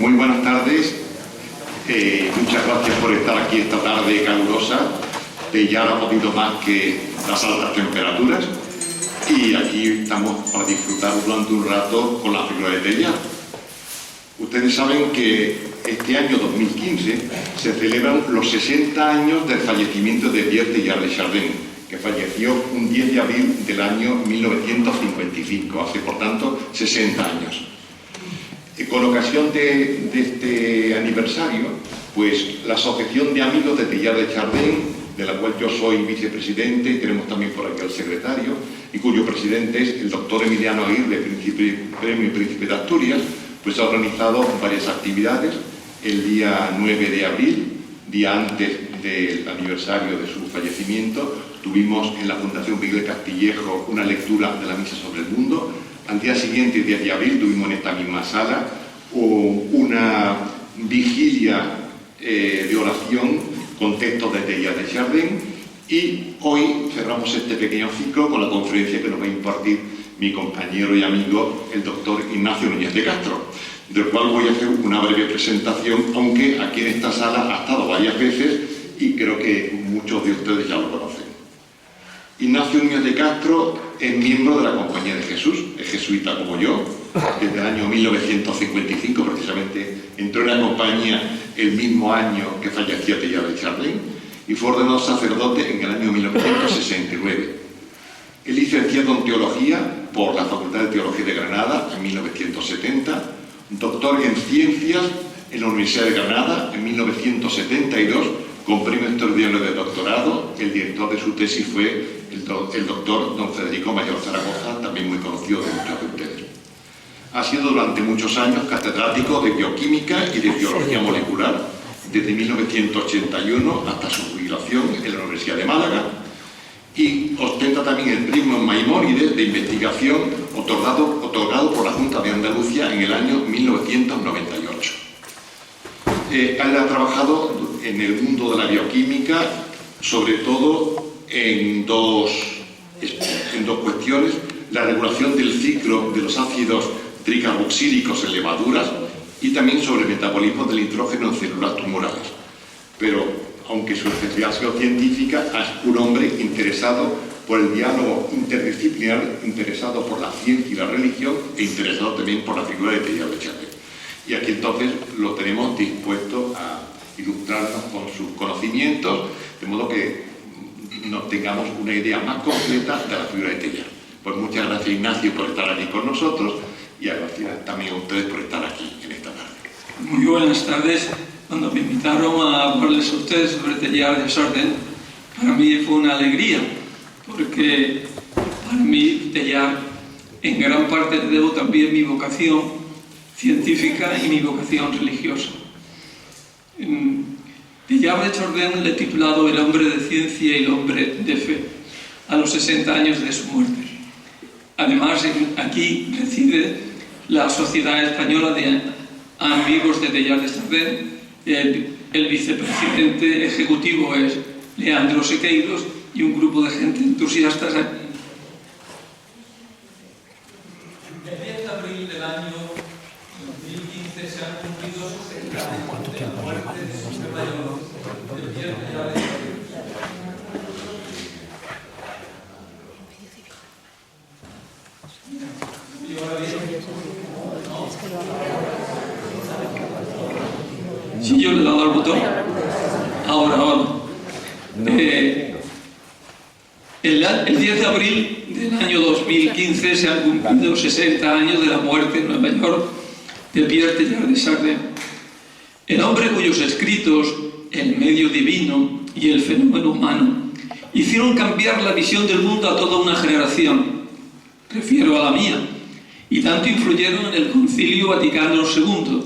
Muy buenas tardes. Muchas gracias por estar aquí esta tarde calurosa. Ya no ha podido más que las altas temperaturas. Y aquí estamos para disfrutar durante un rato con la figura de Teilhard. Ustedes saben que este año 2015 se celebran los 60 años del fallecimiento de Pierre Teilhard de Chardin, que falleció un 10 de abril del año 1955, hace por tanto 60 años. Con ocasión de este aniversario, pues la Asociación de Amigos de Teilhard de Chardin, de la cual yo soy vicepresidente, y tenemos también por aquí al secretario, y cuyo presidente es el doctor Emiliano Aguirre, Premio Príncipe de Asturias, pues ha organizado varias actividades. El día 9 de abril, día antes del aniversario de su fallecimiento, tuvimos en la Fundación Miguel Castillejo una lectura de la Misa sobre el Mundo. Al día siguiente, 10 de abril, tuvimos en esta misma sala una vigilia de oración con textos de Teilhard de Chardin, y hoy cerramos este pequeño ciclo con la conferencia que nos va a impartir mi compañero y amigo, el doctor Ignacio Núñez de Castro, del cual voy a hacer una breve presentación, aunque aquí en esta sala ha estado varias veces y creo que muchos de ustedes ya lo conocen. Ignacio Núñez de Castro es miembro de la Compañía de Jesús, es jesuita como yo, desde el año 1955, precisamente entró en la compañía el mismo año que fallecía Teilhard de Chardin, y fue ordenado sacerdote en el año 1969. Es licenciado en Teología por la Facultad de Teología de Granada en 1970, doctor en Ciencias en la Universidad de Granada en 1972, con premio extraordinario de doctorado. El director de su tesis fue el doctor don Federico Mayor Zaragoza, también muy conocido de muchos de ustedes. Ha sido durante muchos años catedrático de Bioquímica y de Biología Molecular, desde 1981 hasta su jubilación en la Universidad de Málaga, y ostenta también el premio Maimónides de investigación otorgado por la Junta de Andalucía en el año 1998. Él ha trabajado en el mundo de la bioquímica, sobre todo en dos cuestiones: la regulación del ciclo de los ácidos tricarboxílicos en levaduras y también sobre el metabolismo del nitrógeno en células tumorales. Pero, aunque su especialidad ha sido científica, es un hombre interesado por el diálogo interdisciplinar, interesado por la ciencia y la religión, e interesado también por la figura de Teilhard de Chardin. Y aquí entonces lo tenemos dispuesto a ilustrarnos con sus conocimientos, de modo que nos tengamos una idea más completa de la figura de Teilhard. Pues muchas gracias, Ignacio, por estar aquí con nosotros, y gracias también a ustedes por estar aquí en esta tarde. Muy buenas tardes. Cuando me invitaron a hablarles a ustedes sobre Teilhard de Chardin, para mí fue una alegría, porque para mí Teilhard en gran parte le debo también mi vocación científica y mi vocación religiosa. Teilhard de Chardin le he titulado El hombre de ciencia y el hombre de fe, a los 60 años de su muerte. Además, aquí reside la Sociedad Española de Amigos de Teilhard de Chardin. El vicepresidente ejecutivo es Leandro Sequeiros, y un grupo de gente entusiastas aquí. El 10 de abril del año 2015 se han cumplido 60 años de la muerte de su mayor, de Pierre Teilhard de Chardin. ¿Y ahora bien? Sí, yo le he dado al botón. Ahora. El 10 de abril del año 2015 se han cumplido 60 años de la muerte en Nueva York de Pierre Teilhard de Chardin. El hombre cuyos escritos, El medio divino y El fenómeno humano, hicieron cambiar la visión del mundo a toda una generación, refiero a la mía, y tanto influyeron en el Concilio Vaticano II,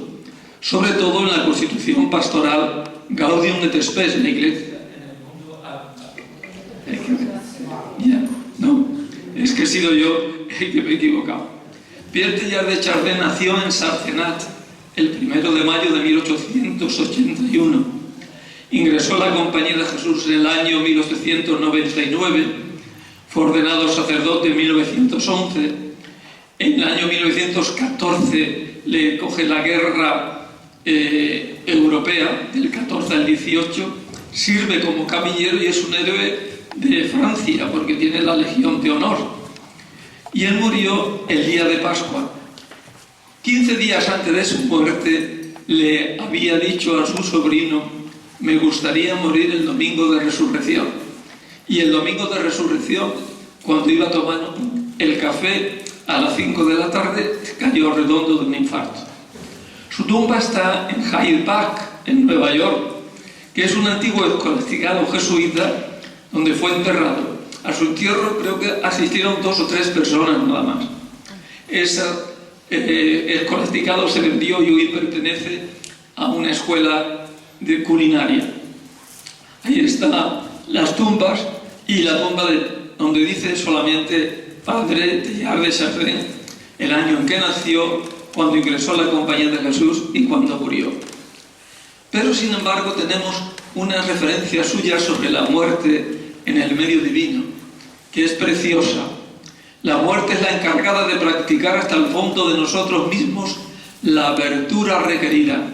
sobre todo en la Constitución Pastoral Gaudium et Spes, la Iglesia en el mundo actual. No, es que he sido yo el que me he equivocado. Pierre Teilhard de Chardin nació en Sarcenat el 1 de mayo de 1881. Ingresó a la Compañía de Jesús en el año 1899, fue ordenado sacerdote en 1911. En el año 1914 le coge la guerra europea, del 14 al 18, sirve como camillero y es un héroe de Francia porque tiene la Legión de Honor. Y él murió el día de Pascua. 15 días antes de su muerte le había dicho a su sobrino: me gustaría morir el domingo de resurrección. Y el domingo de resurrección, cuando iba a tomar el café a las 5 de la tarde, cayó redondo de un infarto. Su tumba está en Hyde Park, en Nueva York, que es un antiguo escolástico jesuita donde fue enterrado. A su entierro creo que asistieron 2 o 3 personas nada más. Ese escolasticado se vendió y hoy pertenece a una escuela de culinaria. Ahí están las tumbas y la tumba donde dice solamente Padre Teilhard de Chardin, el año en que nació, cuando ingresó a la Compañía de Jesús y cuando murió. Pero sin embargo tenemos una referencia suya sobre la muerte en el medio divino, que es preciosa. La muerte es la encargada de practicar hasta el fondo de nosotros mismos la apertura requerida.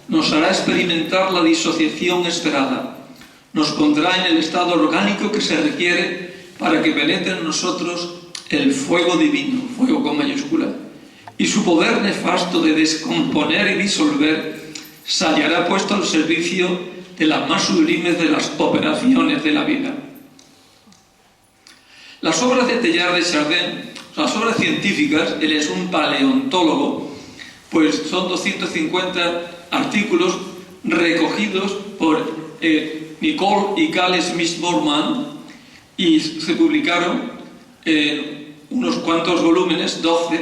Nos hará experimentar la disociación esperada. Nos pondrá en el estado orgánico que se requiere para que penetre en nosotros el fuego divino, fuego con mayúscula, y su poder nefasto de descomponer y disolver se hallará puesto al servicio de las más sublimes de las operaciones de la vida. Las obras de Teilhard de Chardin, las obras científicas, él es un paleontólogo, pues son 250 artículos recogidos por Nicole y Carl Smith-Borman y se publicaron unos cuantos volúmenes, 12,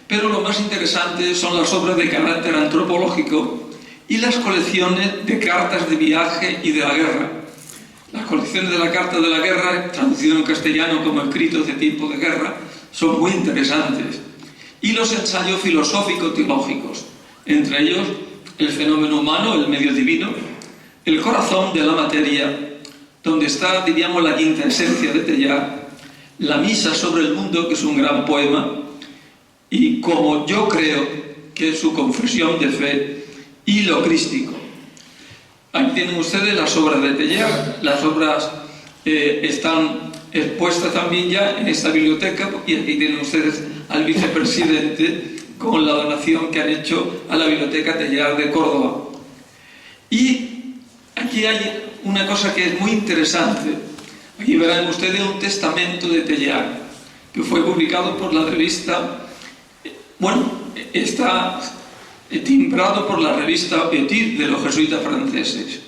pero lo más interesante son las obras de carácter antropológico y las colecciones de cartas de viaje y de la guerra. Las colecciones de la carta de la guerra, traducido en castellano como escritos de tiempo de guerra, son muy interesantes. Y los ensayos filosófico-teológicos, entre ellos el fenómeno humano, el medio divino, el corazón de la materia, donde está, diríamos, la quinta esencia de Teilhard, la misa sobre el mundo, que es un gran poema, y como yo creo que es su confesión de fe, y lo crístico. Ahí tienen ustedes las obras de Teilhard. Las obras están expuestas también ya en esta biblioteca, y aquí tienen ustedes al vicepresidente con la donación que han hecho a la Biblioteca Teilhard de Córdoba. Y aquí hay una cosa que es muy interesante. Aquí verán ustedes un testamento de Teilhard que fue publicado por la revista, está timbrado por la revista Petit de los jesuitas franceses.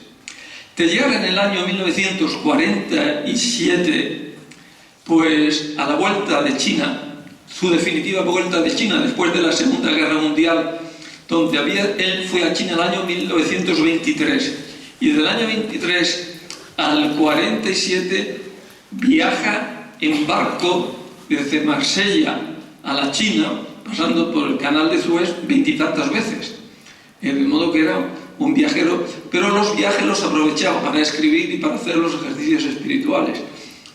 Teilhard en el año 1947, pues a la vuelta de China, su definitiva vuelta de China después de la Segunda Guerra Mundial, donde él fue a China el año 1923 y del año 23 al 47 viaja en barco desde Marsella a la China, pasando por el canal de Suez 20 y tantas veces, de modo que era un viajero, pero los viajes los aprovechaba para escribir y para hacer los ejercicios espirituales.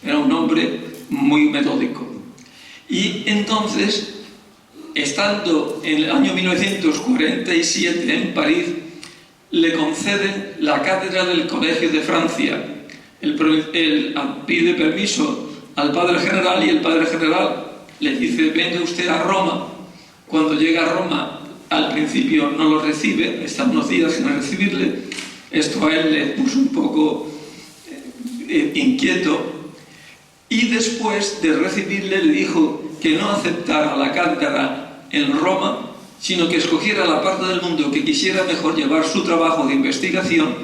Era un hombre muy metódico. Y entonces, estando en el año 1947 en París, le conceden la cátedra del Colegio de Francia. Él pide permiso al padre general y el padre general le dice: venga usted a Roma. Cuando llega a Roma, al principio no lo recibe, está unos días sin recibirle. Esto a él le puso un poco inquieto, y después de recibirle le dijo que no aceptara la cátedra en Roma, sino que escogiera la parte del mundo que quisiera mejor llevar su trabajo de investigación,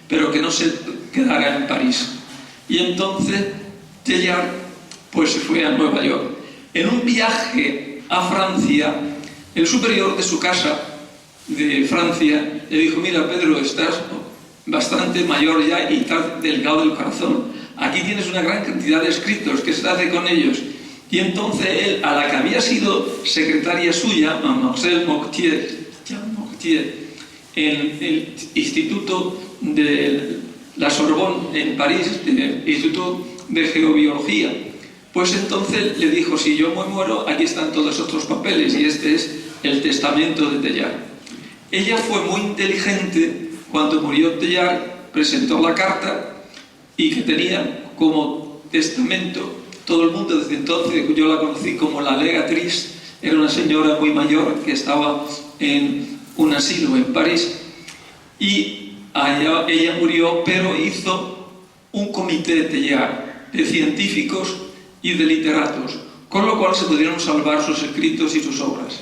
pero que no se quedara en París. Y entonces Teilhard pues se fue a Nueva York. En un viaje a Francia, el superior de su casa de Francia le dijo: mira, Pedro, estás bastante mayor ya y estás delgado del corazón. Aquí tienes una gran cantidad de escritos, ¿qué se hace con ellos? Y entonces él, a la que había sido secretaria suya, Mademoiselle Moctier, en el Instituto de la Sorbonne en París, el Instituto de Geobiología, pues entonces le dijo: si yo me muero, aquí están todos otros papeles, y este es el testamento de Teilhard. Ella fue muy inteligente. Cuando murió Teilhard, presentó la carta y que tenía como testamento. Todo el mundo desde entonces, yo la conocí como la legatriz, era una señora muy mayor que estaba en un asilo en París, y ella murió, pero hizo un comité de Teilhard, de científicos y de literatos, con lo cual se pudieron salvar sus escritos y sus obras.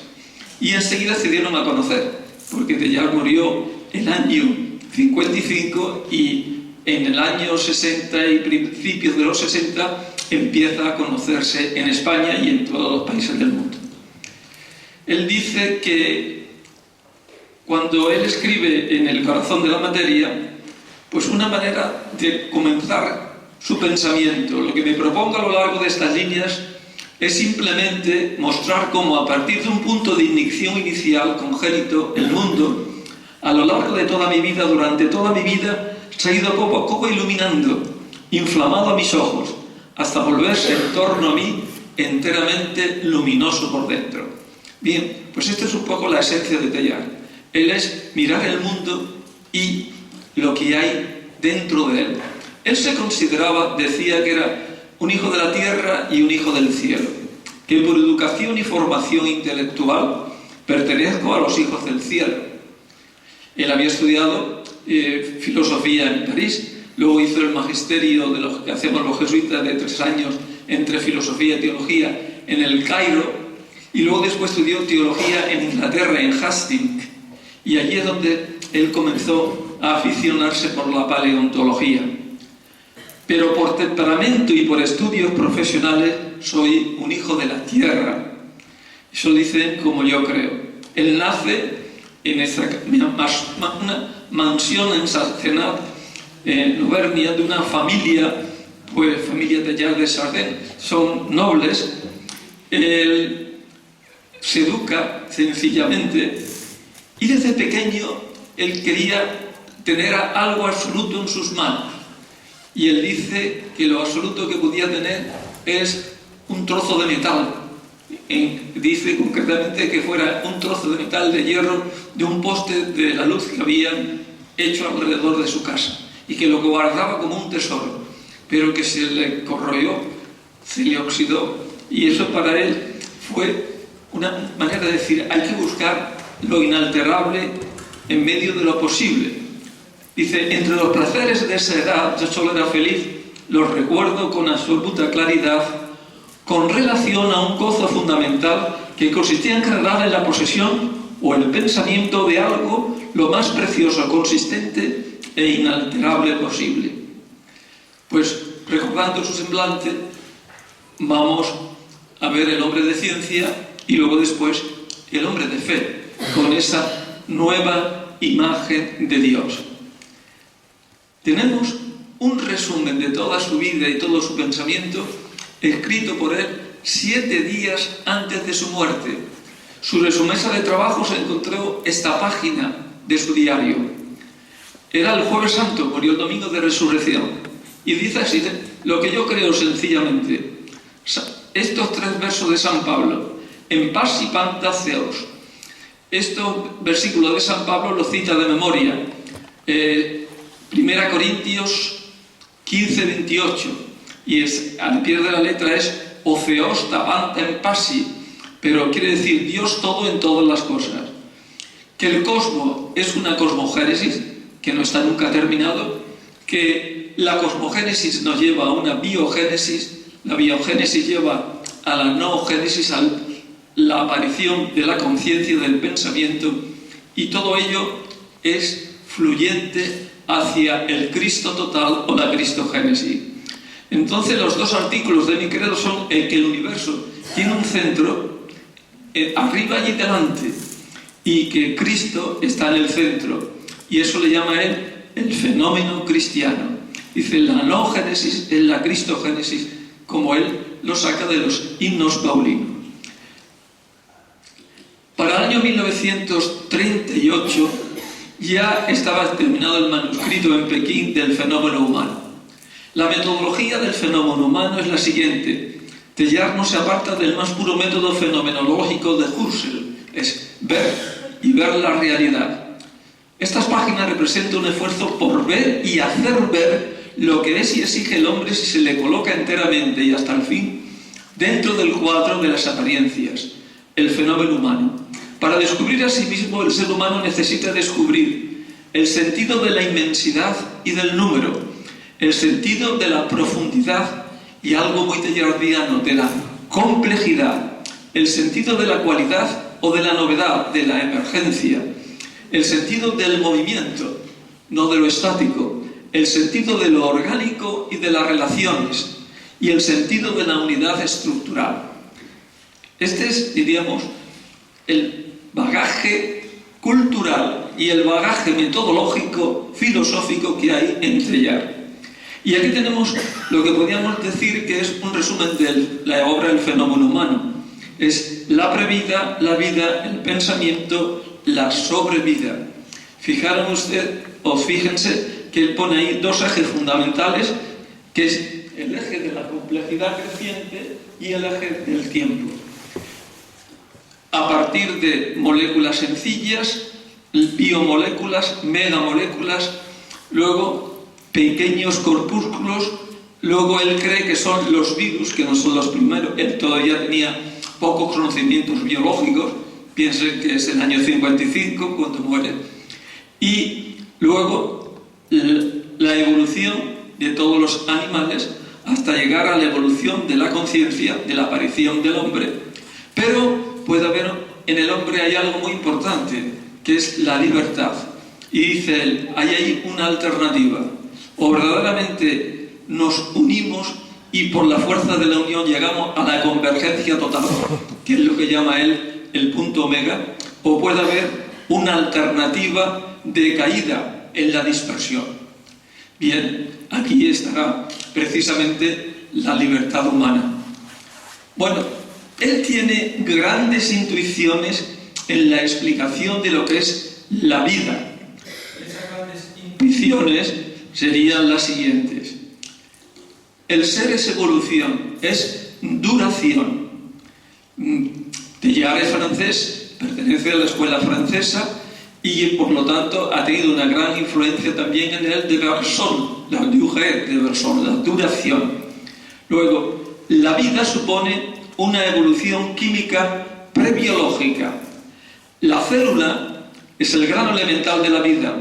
Y enseguida se dieron a conocer, porque Teilhard murió el año 55 y en el año 60 y principios de los 60 empieza a conocerse en España y en todos los países del mundo. Él dice que cuando él escribe en el corazón de la materia, pues una manera de comenzar su pensamiento, lo que me propongo a lo largo de estas líneas es simplemente mostrar cómo a partir de un punto de ignición inicial congénito, el mundo, a lo largo de toda mi vida, durante toda mi vida, se ha ido poco a poco iluminando, inflamado a mis ojos, hasta volverse en torno a mí enteramente luminoso por dentro. Bien, pues esta es un poco la esencia de Teilhard. Él es mirar el mundo y lo que hay dentro de él. Él se consideraba, decía que era un hijo de la tierra y un hijo del cielo, que por educación y formación intelectual pertenezco a los hijos del cielo. Él había estudiado filosofía en París, luego hizo el magisterio de los que hacemos los jesuitas de 3 años entre filosofía y teología en el Cairo, y luego después estudió teología en Inglaterra, en Hastings, y allí es donde él comenzó a aficionarse por la paleontología. Pero por temperamento y por estudios profesionales soy un hijo de la tierra. Eso dicen como yo creo. Él nace en una mansión en Sarcenat, en Auvernia, de una familia, pues familia Teilhard de Chardin, son nobles. Él se educa sencillamente y desde pequeño él quería tener algo absoluto en sus manos. Y él dice que lo absoluto que podía tener es un trozo de metal. Dice concretamente que fuera un trozo de metal de hierro de un poste de la luz que habían hecho alrededor de su casa y que lo guardaba como un tesoro, pero que se le corroyó, se le oxidó, y eso para él fue una manera de decir: hay que buscar lo inalterable en medio de lo posible. Dice: entre los placeres de esa edad yo solo era feliz, los recuerdo con absoluta claridad, con relación a un gozo fundamental que consistía en general en la posesión o el pensamiento de algo lo más precioso, consistente e inalterable posible. Pues recordando su semblante, vamos a ver el hombre de ciencia y luego después el hombre de fe, con esa nueva imagen de Dios. Tenemos un resumen de toda su vida y todo su pensamiento escrito por él 7 días antes de su muerte. Sobre su mesa de trabajo se encontró esta página de su diario. Era el Jueves Santo, murió el domingo de Resurrección. Y dice así, lo que yo creo sencillamente, estos 3 versos de San Pablo: en paz y pantaceos. Estos versículos de San Pablo los cita de memoria. 1 Corintios 15, 28. Y al pie de la letra es o Theos tabanta en pasi, pero quiere decir Dios todo en todas las cosas. Que el cosmos es una cosmogénesis que no está nunca terminado, que la cosmogénesis nos lleva a una biogénesis, la biogénesis lleva a la noogénesis, a la aparición de la conciencia del pensamiento, y todo ello es fluyente hacia el Cristo total o la cristogénesis. Entonces los 2 artículos de mi credo son el que el universo tiene un centro arriba y delante, y que Cristo está en el centro, y eso le llama a él el fenómeno cristiano. Dice: la noogénesis es la cristogénesis, como él lo saca de los himnos paulinos. Para el año 1938 ya estaba terminado el manuscrito en Pekín del fenómeno humano. La metodología del fenómeno humano es la siguiente. Teilhard no se aparta del más puro método fenomenológico de Husserl, es ver y ver la realidad. Estas páginas representan un esfuerzo por ver y hacer ver lo que es y exige el hombre si se le coloca enteramente y hasta el fin dentro del cuadro de las apariencias, el fenómeno humano. Para descubrir a sí mismo, el ser humano necesita descubrir el sentido de la inmensidad y del número, el sentido de la profundidad y algo muy teilhardiano, de la complejidad, el sentido de la cualidad o de la novedad, de la emergencia, el sentido del movimiento, no de lo estático, el sentido de lo orgánico y de las relaciones, y el sentido de la unidad estructural. Este es, diríamos, el bagaje cultural y el bagaje metodológico, filosófico que hay en Teilhard. Y aquí tenemos lo que podríamos decir que es un resumen de la obra El fenómeno humano. Es la previda, la vida, el pensamiento, la sobrevida. Fijaron usted, o fíjense, que él pone ahí dos ejes fundamentales, que es el eje de la complejidad creciente y el eje del tiempo. A partir de moléculas sencillas, biomoléculas, megamoléculas, luego pequeños corpúsculos, luego él cree que son los virus, que no son los primeros. Él todavía tenía pocos conocimientos biológicos, piensen que es el año 55 cuando muere. Y luego la evolución de todos los animales hasta llegar a la evolución de la conciencia, de la aparición del hombre. Pero puede haber, en el hombre hay algo muy importante, que es la libertad. Y dice él, ahí hay una alternativa. O verdaderamente nos unimos y por la fuerza de la unión llegamos a la convergencia total, que es lo que llama él el punto omega, o puede haber una alternativa de caída en la dispersión. Bien, aquí estará precisamente la libertad humana. Bueno, él tiene grandes intuiciones en la explicación de lo que es la vida. Esas grandes intuiciones serían las siguientes. El ser es evolución, es duración. Teilhard es francés, pertenece a la escuela francesa y por lo tanto ha tenido una gran influencia también en el de Bergson, la durée de Bergson, la duración. Luego, la vida supone una evolución química prebiológica. La célula es el grano elemental de la vida,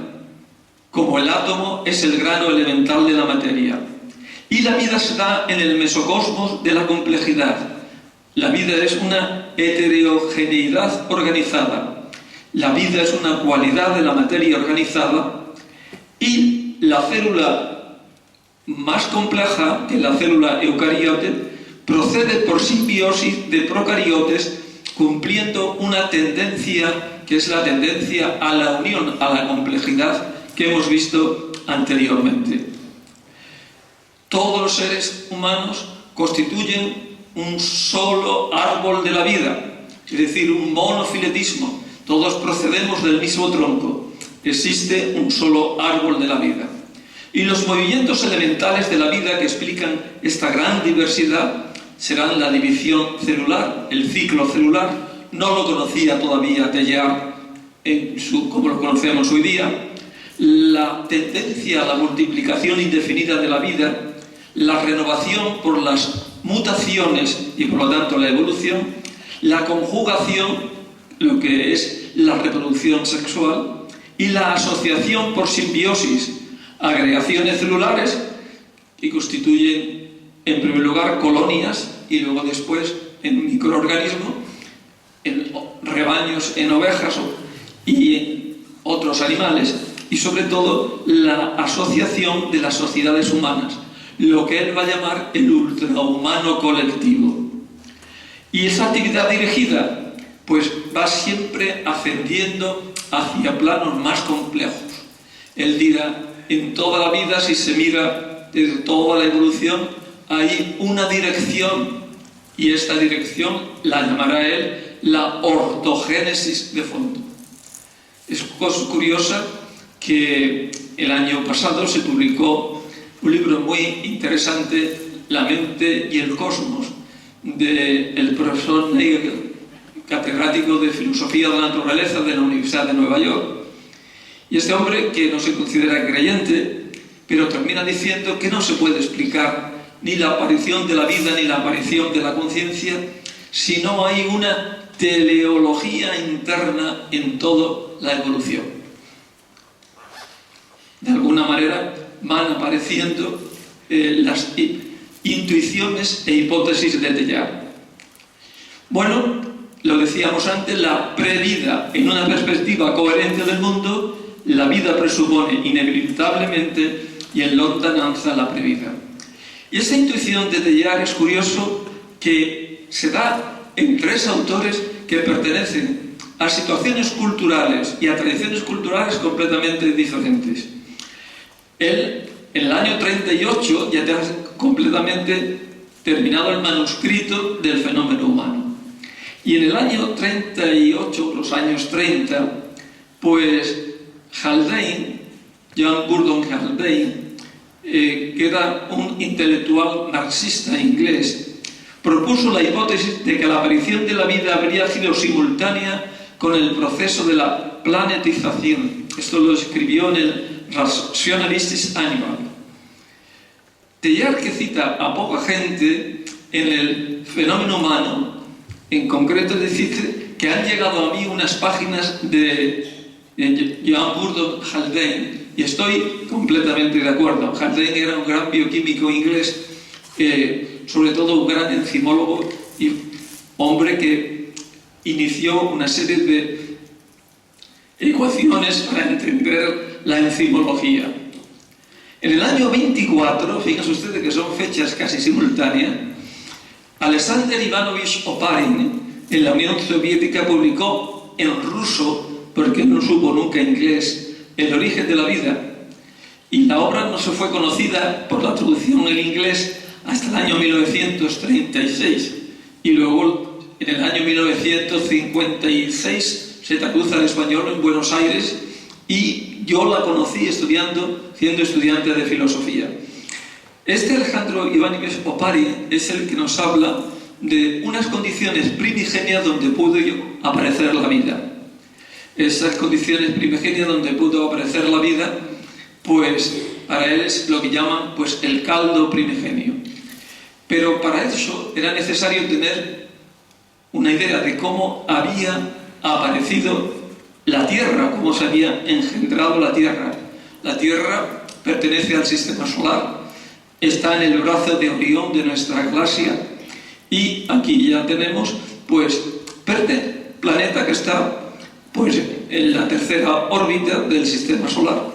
como el átomo es el grano elemental de la materia. Y la vida se da en el mesocosmos de la complejidad. La vida es una heterogeneidad organizada. La vida es una cualidad de la materia organizada. Y la célula más compleja que la célula eucariote procede por simbiosis de procariotes, cumpliendo una tendencia que es la tendencia a la unión, a la complejidad que hemos visto anteriormente. Todos los seres humanos constituyen un solo árbol de la vida, es decir, un monofiletismo. Todos procedemos del mismo tronco. Existe un solo árbol de la vida. Y los movimientos elementales de la vida que explican esta gran diversidad serán la división celular, el ciclo celular. No lo conocía todavía Teilhard como lo conocemos hoy día. La tendencia a la multiplicación indefinida de la vida, la renovación por las mutaciones y por lo tanto la evolución, la conjugación, lo que es la reproducción sexual, y la asociación por simbiosis, agregaciones celulares que constituyen en primer lugar colonias y luego después en microorganismos, en rebaños, en ovejas y en otros animales, y sobre todo la asociación de las sociedades humanas, lo que él va a llamar el ultrahumano colectivo. Y esa actividad dirigida pues va siempre ascendiendo hacia planos más complejos. Él dirá, en toda la vida, si se mira desde toda la evolución, hay una dirección, y esta dirección la llamará él la ortogénesis de fondo. Es cosa curiosa que el año pasado se publicó un libro muy interesante, La mente y el cosmos, del profesor Nagel, catedrático de Filosofía de la Naturaleza de la Universidad de Nueva York. Y este hombre, que no se considera creyente, pero termina diciendo que no se puede explicar ni la aparición de la vida ni la aparición de la conciencia si no hay una teleología interna en toda la evolución. De alguna manera van apareciendo las intuiciones e hipótesis de Teilhard. Bueno, lo decíamos antes, la previda en una perspectiva coherente del mundo, la vida presupone inevitablemente y en lontananza la previda. Y esta intuición de Teilhard es curioso que se da en tres autores que pertenecen a situaciones culturales y a tradiciones culturales completamente diferentes. Él, en el año 38, ya tenía completamente terminado el manuscrito del fenómeno humano. Y en el año 38, los años 30, pues Haldane, John Burdon Haldane, que era un intelectual marxista inglés, propuso la hipótesis de que la aparición de la vida habría sido simultánea con el proceso de la planetización. Esto lo escribió en el Rationalistisches Animal. Teilhard, que cita a poca gente en el fenómeno humano, en concreto dice que han llegado a mí unas páginas de John Burdon Haldane, y estoy completamente de acuerdo. Haldane era un gran bioquímico inglés, sobre todo un gran enzimólogo y hombre que inició una serie de ecuaciones para entender la enzimología. En el año 24, fíjense ustedes que son fechas casi simultáneas, Alexander Ivanovich Oparin en la Unión Soviética publicó en ruso, porque no supo nunca inglés, El origen de la vida, y la obra no se fue conocida por la traducción en inglés hasta el año 1936, y luego en el año 1956 se traduce al español en Buenos Aires, y yo la conocí siendo estudiante de filosofía. Este Alejandro Ivanovich Oparin es el que nos habla de unas condiciones primigenias donde pudo aparecer la vida. Esas condiciones primigenias donde pudo aparecer la vida, pues para él es lo que llaman pues el caldo primigenio. Pero para eso era necesario tener una idea de cómo había aparecido la Tierra, cómo se había engendrado la Tierra. La Tierra pertenece al sistema solar, está en el brazo de Orión de nuestra galaxia, y aquí ya tenemos pues planeta que está pues en la tercera órbita del sistema solar,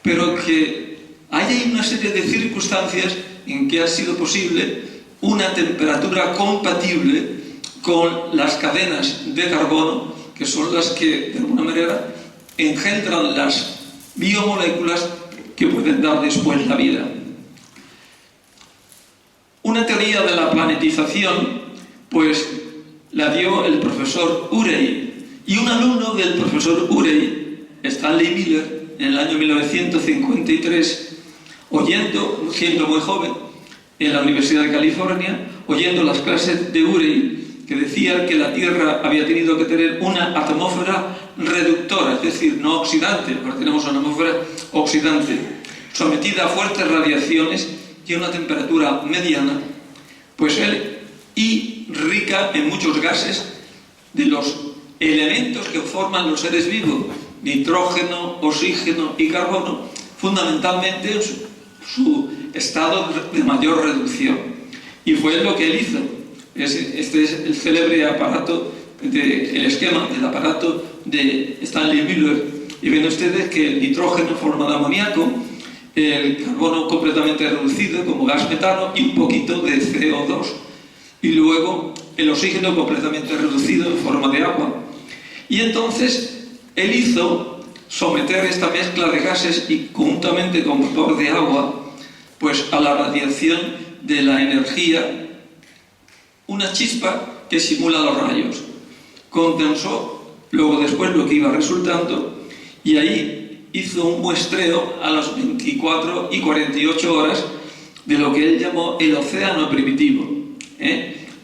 pero que hay una serie de circunstancias en que ha sido posible una temperatura compatible con las cadenas de carbono, que son las que de alguna manera engendran las biomoléculas que pueden dar después la vida. Una teoría de la planetización pues la dio el profesor Urey, y un alumno del profesor Urey, Stanley Miller, en el año 1953, siendo muy joven, en la Universidad de California, oyendo las clases de Urey, que decía que la Tierra había tenido que tener una atmósfera reductora, es decir, no oxidante, ahora tenemos una atmósfera oxidante, sometida a fuertes radiaciones y a una temperatura mediana, pues y rica en muchos gases de los elementos que forman los seres vivos, nitrógeno, oxígeno y carbono, fundamentalmente en su estado de mayor reducción. Y fue lo que él hizo. Este es el célebre aparato, el esquema del aparato de Stanley Miller. Y ven ustedes que el nitrógeno forma de amoníaco, el carbono completamente reducido como gas metano y un poquito de CO2. Y luego el oxígeno completamente reducido en forma de agua. Y entonces él hizo someter esta mezcla de gases y conjuntamente con vapor de agua pues a la radiación de la energía, una chispa que simula los rayos. Condensó luego después lo que iba resultando, y ahí hizo un muestreo a las 24 y 48 horas de lo que él llamó el océano primitivo,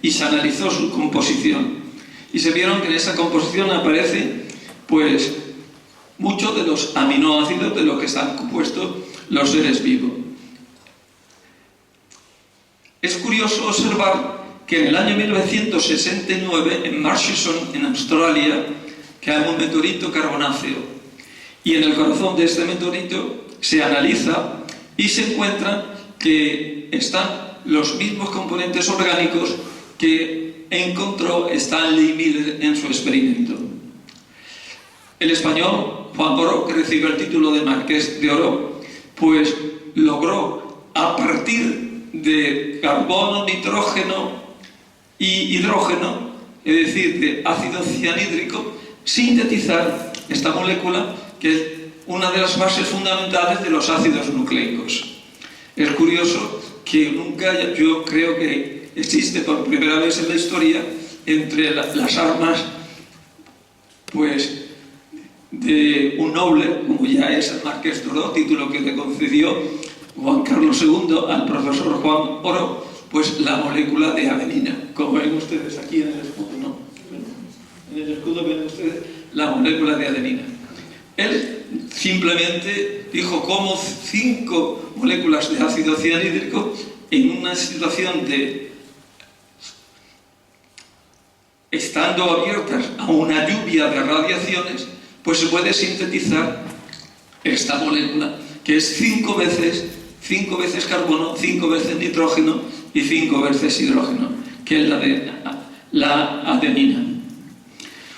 y se analizó su composición. y se vieron que en esa composición aparece pues muchos de los aminoácidos de los que están compuestos los seres vivos. Es curioso observar que en el año 1969 en Murchison, en Australia, cae un meteorito carbonáceo, y en el corazón de este meteorito se analiza y se encuentra que están los mismos componentes orgánicos que encontró Stanley Miller en su experimento. El español Juan Oro, que recibió el título de Marqués de Oro, pues logró, a partir de carbono, nitrógeno y hidrógeno, es decir, de ácido cianhídrico, sintetizar esta molécula que es una de las bases fundamentales de los ácidos nucleicos. Es curioso que nunca, yo creo que existe por primera vez en la historia, entre las armas pues de un noble, como ya es el Marqués de Oro, título que le concedió Juan Carlos II al profesor Juan Oro, pues la molécula de adenina, como ven ustedes aquí en el escudo, ¿no? En el escudo ven ustedes la molécula de adenina. Él simplemente dijo cómo 5 moléculas de ácido cianhídrico en una situación de estando abiertas a una lluvia de radiaciones, pues se puede sintetizar esta molécula, que es 5 veces carbono, 5 veces nitrógeno y 5 veces hidrógeno, que es la adenina.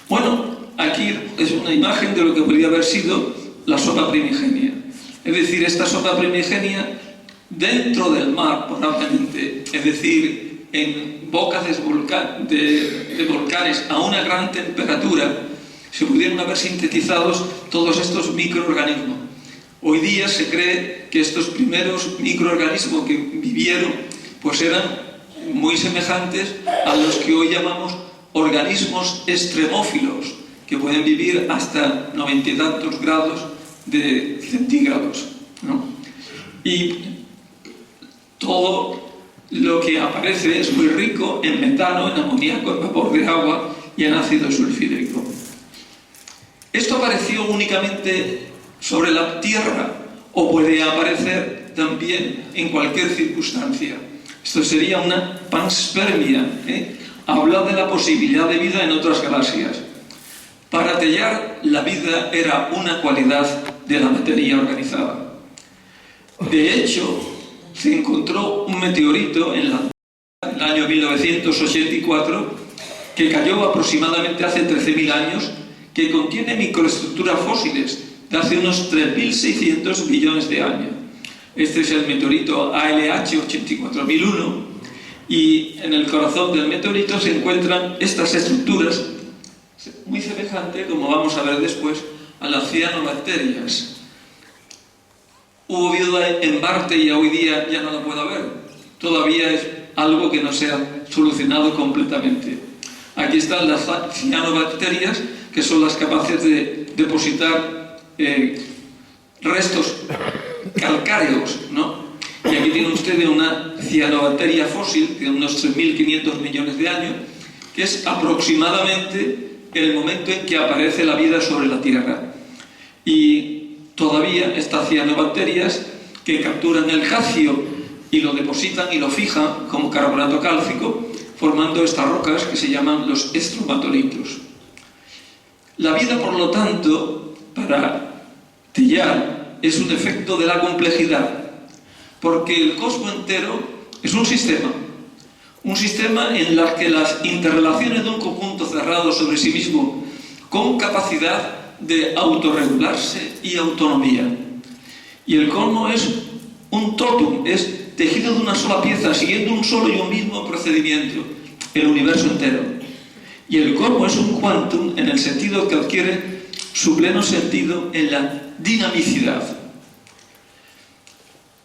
Bueno, aquí es una imagen de lo que podría haber sido la sopa primigenia. Es decir, esta sopa primigenia dentro del mar, probablemente, es decir, en bocas de volcanes a una gran temperatura, se pudieron haber sintetizado todos estos microorganismos. Hoy día se cree que estos primeros microorganismos que vivieron pues eran muy semejantes a los que hoy llamamos organismos extremófilos, que pueden vivir hasta 90 y tantos grados de centígrados, ¿no? Y todo lo que aparece es muy rico en metano, en amoníaco, en vapor de agua y en ácido sulfídrico. ¿Esto apareció únicamente sobre la Tierra o puede aparecer también en cualquier circunstancia? Esto sería una panspermia, Habla de la posibilidad de vida en otras galaxias. Para Teilhard, la vida era una cualidad de la materia organizada. De hecho, se encontró un meteorito en el año 1984 que cayó aproximadamente hace 13.000 años, que contiene microestructuras fósiles de hace unos 3.600 millones de años. Este es el meteorito ALH 84001 y en el corazón del meteorito se encuentran estas estructuras muy semejantes, como vamos a ver después, a las cianobacterias. Hubo vida en Marte y hoy día ya no la puedo ver. Todavía es algo que no se ha solucionado completamente. Aquí están las cianobacterias, que son las capaces de depositar restos calcáreos, ¿no? Y aquí tiene usted una cianobacteria fósil de unos 3.500 millones de años, que es aproximadamente el momento en que aparece la vida sobre la Tierra. Y todavía estas cianobacterias que capturan el calcio y lo depositan y lo fijan como carbonato cálcico, formando estas rocas que se llaman los estromatolitos. La vida, por lo tanto, para Teilhard, es un efecto de la complejidad, porque el cosmos entero es un sistema en el que las interrelaciones de un conjunto cerrado sobre sí mismo, con capacidad de autorregularse y autonomía. Y el cosmos es un totum, es tejido de una sola pieza, siguiendo un solo y un mismo procedimiento, el universo entero. Y el cosmos es un quantum en el sentido que adquiere su pleno sentido en la dinamicidad.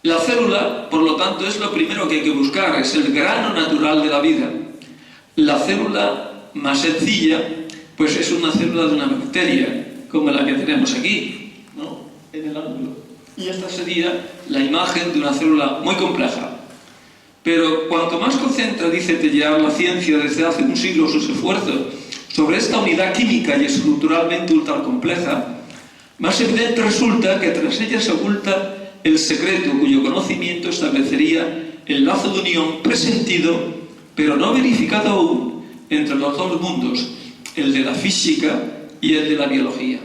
La célula, por lo tanto, es lo primero que hay que buscar, es el grano natural de la vida. La célula más sencilla, pues es una célula de una bacteria, como la que tenemos aquí, ¿no? En el ángulo. Y esta sería la imagen de una célula muy compleja. Pero cuanto más concentra, dice Teilhard, la ciencia desde hace un siglo sus esfuerzos sobre esta unidad química y estructuralmente ultra compleja, más evidente resulta que tras ella se oculta el secreto cuyo conocimiento establecería el lazo de unión presentido, pero no verificado aún, entre los dos mundos, el de la física y el de la biología.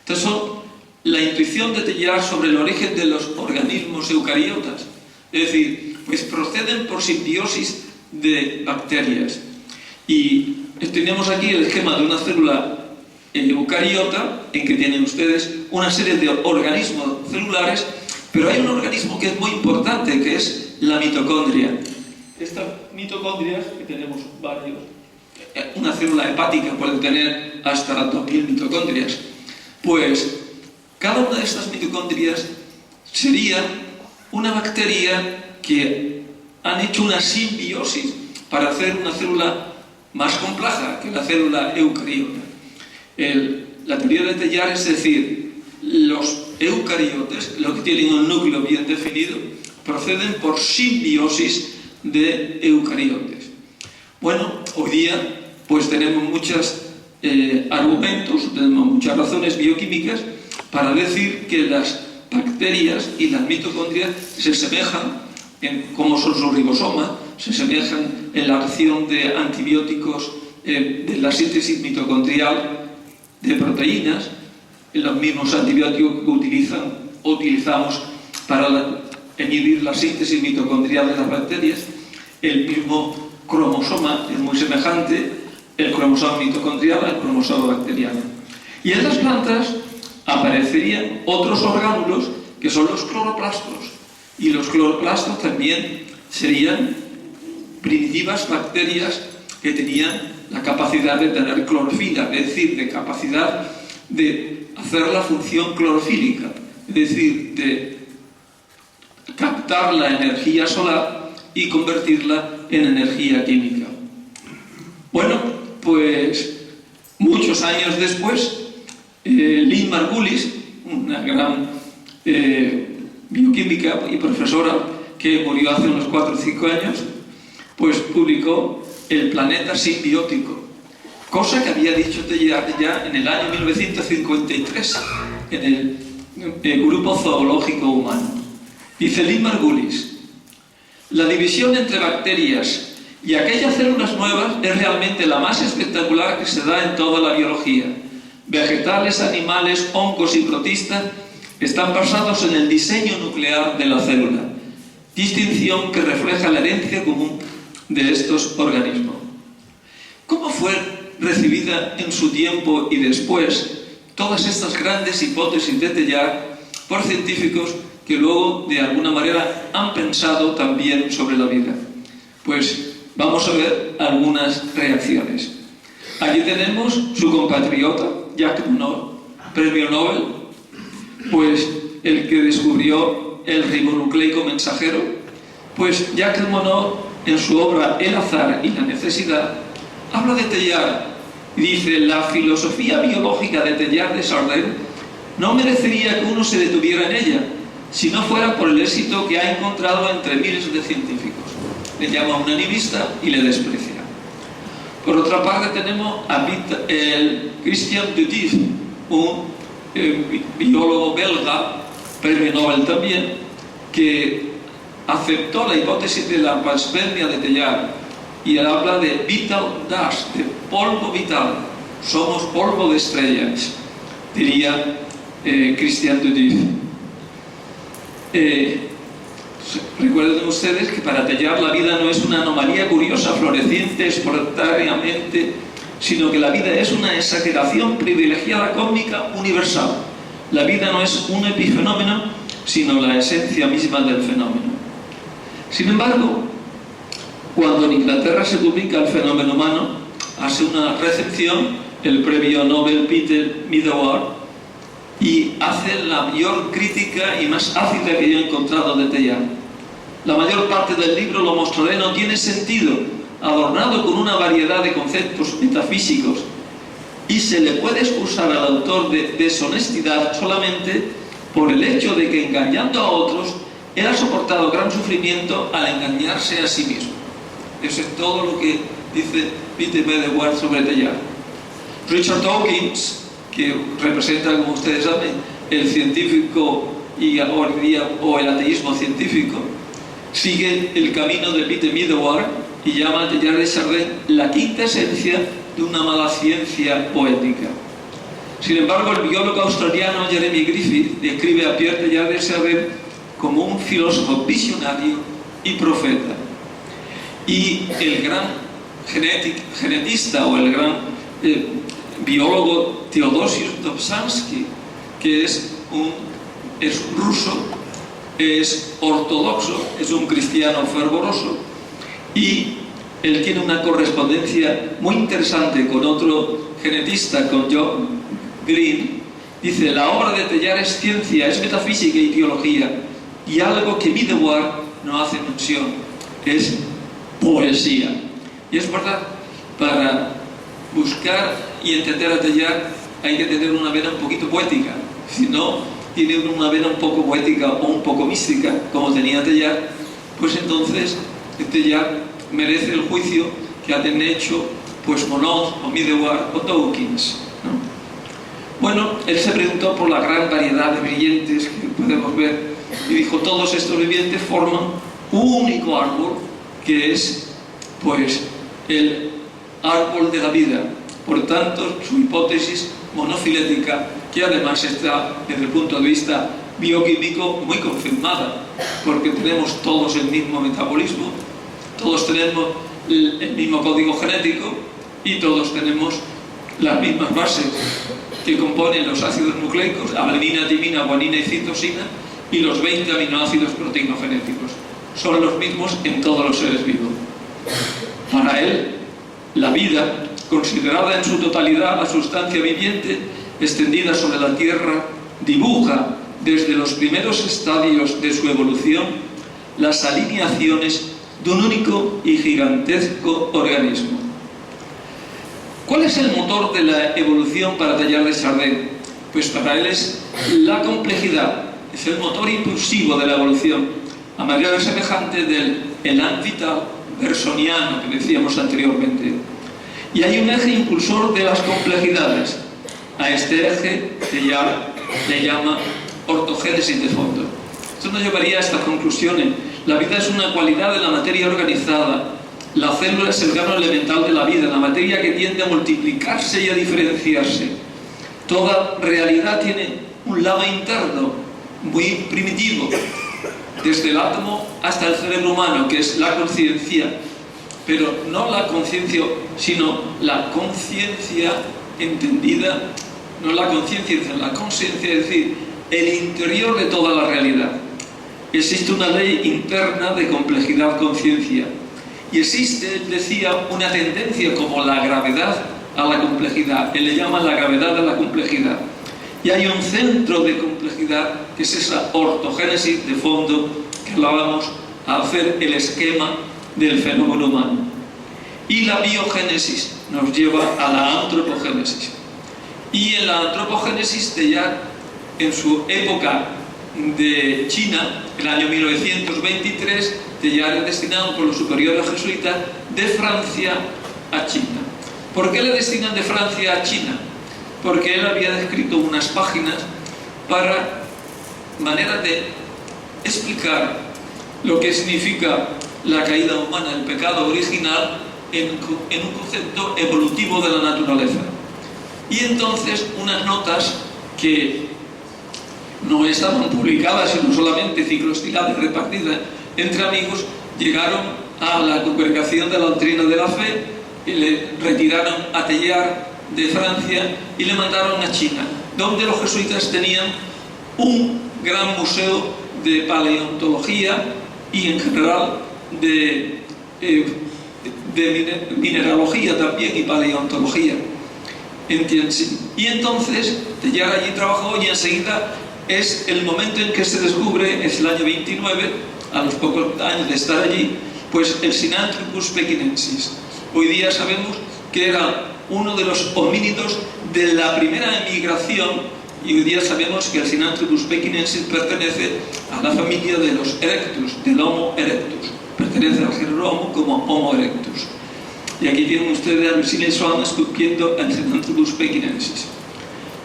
Estas son la intuición de Teilhard sobre el origen de los organismos eucariotas, es decir, pues proceden por simbiosis de bacterias. Y tenemos aquí el esquema de una célula eucariota, en que tienen ustedes una serie de organismos celulares, pero hay un organismo que es muy importante, que es la mitocondria. Estas mitocondrias, que tenemos varios, una célula hepática puede tener hasta 2000 mitocondrias, pues cada una de estas mitocondrias sería una bacteria que han hecho una simbiosis para hacer una célula más compleja que la célula eucariota. La teoría de Teilhard es decir, los eucariotes, los que tienen un núcleo bien definido, proceden por simbiosis de eucariotes. Bueno, hoy día pues tenemos muchos argumentos, tenemos muchas razones bioquímicas para decir que las bacterias y las mitocondrias se semejan en cómo son sus ribosomas, se semejan en la acción de antibióticos de la síntesis mitocondrial de proteínas, en los mismos antibióticos que utilizamos para inhibir la síntesis mitocondrial de las bacterias. El mismo cromosoma es muy semejante, el cromosoma mitocondrial al cromosoma bacteriano. Y en las plantas aparecerían otros orgánulos que son los cloroplastos, y los cloroplastos también serían primitivas bacterias que tenían la capacidad de tener clorofila, es decir, de capacidad de hacer la función clorofílica, es decir, de captar la energía solar y convertirla en energía química. Bueno, pues muchos años después, Lynn Margulis, una gran bioquímica y profesora que murió hace unos 4 o 5 años, pues publicó El planeta simbiótico, cosa que había dicho Teilhard ya en el año 1953 en el Grupo Zoológico Humano. Dice Lynn Margulis: la división entre bacterias y aquellas células nuevas es realmente la más espectacular que se da en toda la biología. Vegetales, animales, hongos y protistas están basados en el diseño nuclear de la célula, distinción que refleja la herencia común de estos organismos. ¿Cómo fue recibida en su tiempo y después todas estas grandes hipótesis de Teilhard por científicos que luego de alguna manera han pensado también sobre la vida? Pues vamos a ver algunas reacciones. Aquí tenemos su compatriota, Jacques Monod, premio Nobel, pues el que descubrió el ribonucleico mensajero. Pues Jacques Monod, en su obra El azar y la necesidad, habla de Teilhard y dice: la filosofía biológica de Teilhard de Chardin no merecería que uno se detuviera en ella si no fuera por el éxito que ha encontrado entre miles de científicos. Le llama un animista y le desprecia. Por otra parte tenemos a Christian Dutif, un biólogo belga, premio Nobel también, que aceptó la hipótesis de la panspermia de Teilhard y él habla de vital dust, de polvo vital. Somos polvo de estrellas, diría Christian Dutif. Recuerden ustedes que para Teilhard la vida no es una anomalía curiosa floreciente espontáneamente, sino que la vida es una exageración privilegiada cósmica universal. La vida no es un epifenómeno, sino la esencia misma del fenómeno. Sin embargo, cuando en Inglaterra se publica El fenómeno humano, hace una recepción el premio Nobel Peter Medawar y hace la mayor crítica y más ácida que yo he encontrado de Teilhard. La mayor parte del libro, lo mostraré, no tiene sentido, adornado con una variedad de conceptos metafísicos, y se le puede excusar al autor de deshonestidad solamente por el hecho de que, engañando a otros, él ha soportado gran sufrimiento al engañarse a sí mismo. Eso es todo lo que dice Peter Medawar sobre Teilhard. Richard Dawkins, que representa, como ustedes saben, el científico y hoy día, o el ateísmo científico, sigue el camino de Peter Medawar y llama a Teilhard de Chardin la quinta esencia de una mala ciencia poética. Sin embargo, el biólogo australiano Jeremy Griffith describe a Pierre Teilhard de Chardin como un filósofo visionario y profeta. Y el gran genetista o el gran biólogo Theodosius Dobzhansky, que es ruso, es ortodoxo, es un cristiano fervoroso, y él tiene una correspondencia muy interesante con otro genetista, con John Green. Dice: la obra de Teilhard es ciencia, es metafísica y teología, y algo que Medawar no hace mención, es poesía. Y es verdad, para buscar y entender a Teilhard hay que tener una vena un poquito poética. Si no tiene una vena un poco poética o un poco mística, como tenía Teilhard, pues entonces Teilhard merece el juicio que han hecho pues Monod o Medawar o Dawkins, ¿no? Bueno, él se preguntó por la gran variedad de vivientes que podemos ver y dijo: todos estos vivientes forman un único árbol, que es pues el árbol de la vida. Por tanto, su hipótesis monofilética, que además está desde el punto de vista bioquímico muy confirmada, porque tenemos todos el mismo metabolismo, todos tenemos el mismo código genético y todos tenemos las mismas bases que componen los ácidos nucleicos, adenina, timina, guanina y citosina, y los 20 aminoácidos proteinogénicos. Son los mismos en todos los seres vivos. Para él, la vida, considerada en su totalidad la sustancia viviente extendida sobre la Tierra, dibuja desde los primeros estadios de su evolución las alineaciones de un único y gigantesco organismo. ¿Cuál es el motor de la evolución para Teilhard de Chardin? Pues para él es la complejidad, es el motor impulsivo de la evolución, a manera semejante del elan vital bersoniano que decíamos anteriormente. Y hay un eje impulsor de las complejidades. A este eje Teilhard le llama ortogénesis de fondo. Esto nos llevaría a estas conclusiones. La vida es una cualidad de la materia organizada. La célula es el grano elemental de la vida, la materia que tiende a multiplicarse y a diferenciarse. Toda realidad tiene un lado interno muy primitivo, desde el átomo hasta el cerebro humano, que es la conciencia, pero no la conciencia, sino la conciencia entendida, no la conciencia, sino la conciencia, es decir, el interior de toda la realidad. Existe una ley interna de complejidad-conciencia. Y existe, él decía, una tendencia como la gravedad a la complejidad. Él le llama la gravedad de la complejidad. Y hay un centro de complejidad, que es esa ortogénesis de fondo que hablábamos a hacer el esquema del fenómeno humano. Y la biogénesis nos lleva a la antropogénesis. Y en la antropogénesis Teilhard, en su época de China, el año 1923, Teilhard es destinado por los superiores jesuitas de Francia a China. ¿Por qué le destinan de Francia a China? Porque él había escrito unas páginas para manera de explicar lo que significa la caída humana, el pecado original, en un concepto evolutivo de la naturaleza. Y entonces unas notas que no estaban publicadas, sino solamente ciclostiladas repartidas entre amigos, llegaron a la Congregación de la Doctrina de la Fe y le retiraron a Teilhard de Francia y le mandaron a China, donde los jesuitas tenían un gran museo de paleontología y en general de mineralogía también y paleontología en Tianjin. Y entonces Teilhard allí trabajó y enseguida es el momento en que se descubre, es el año 29, a los pocos años de estar allí, pues el Sinanthropus pekinensis. Hoy día sabemos que era uno de los homínidos de la primera emigración, y hoy día sabemos que el Sinanthropus pekinensis pertenece a la familia de los erectus, del Homo erectus, pertenece al género Homo como Homo erectus. Y aquí tienen ustedes a Lucille Swan esculpiendo el Cenanthropus pekinensis.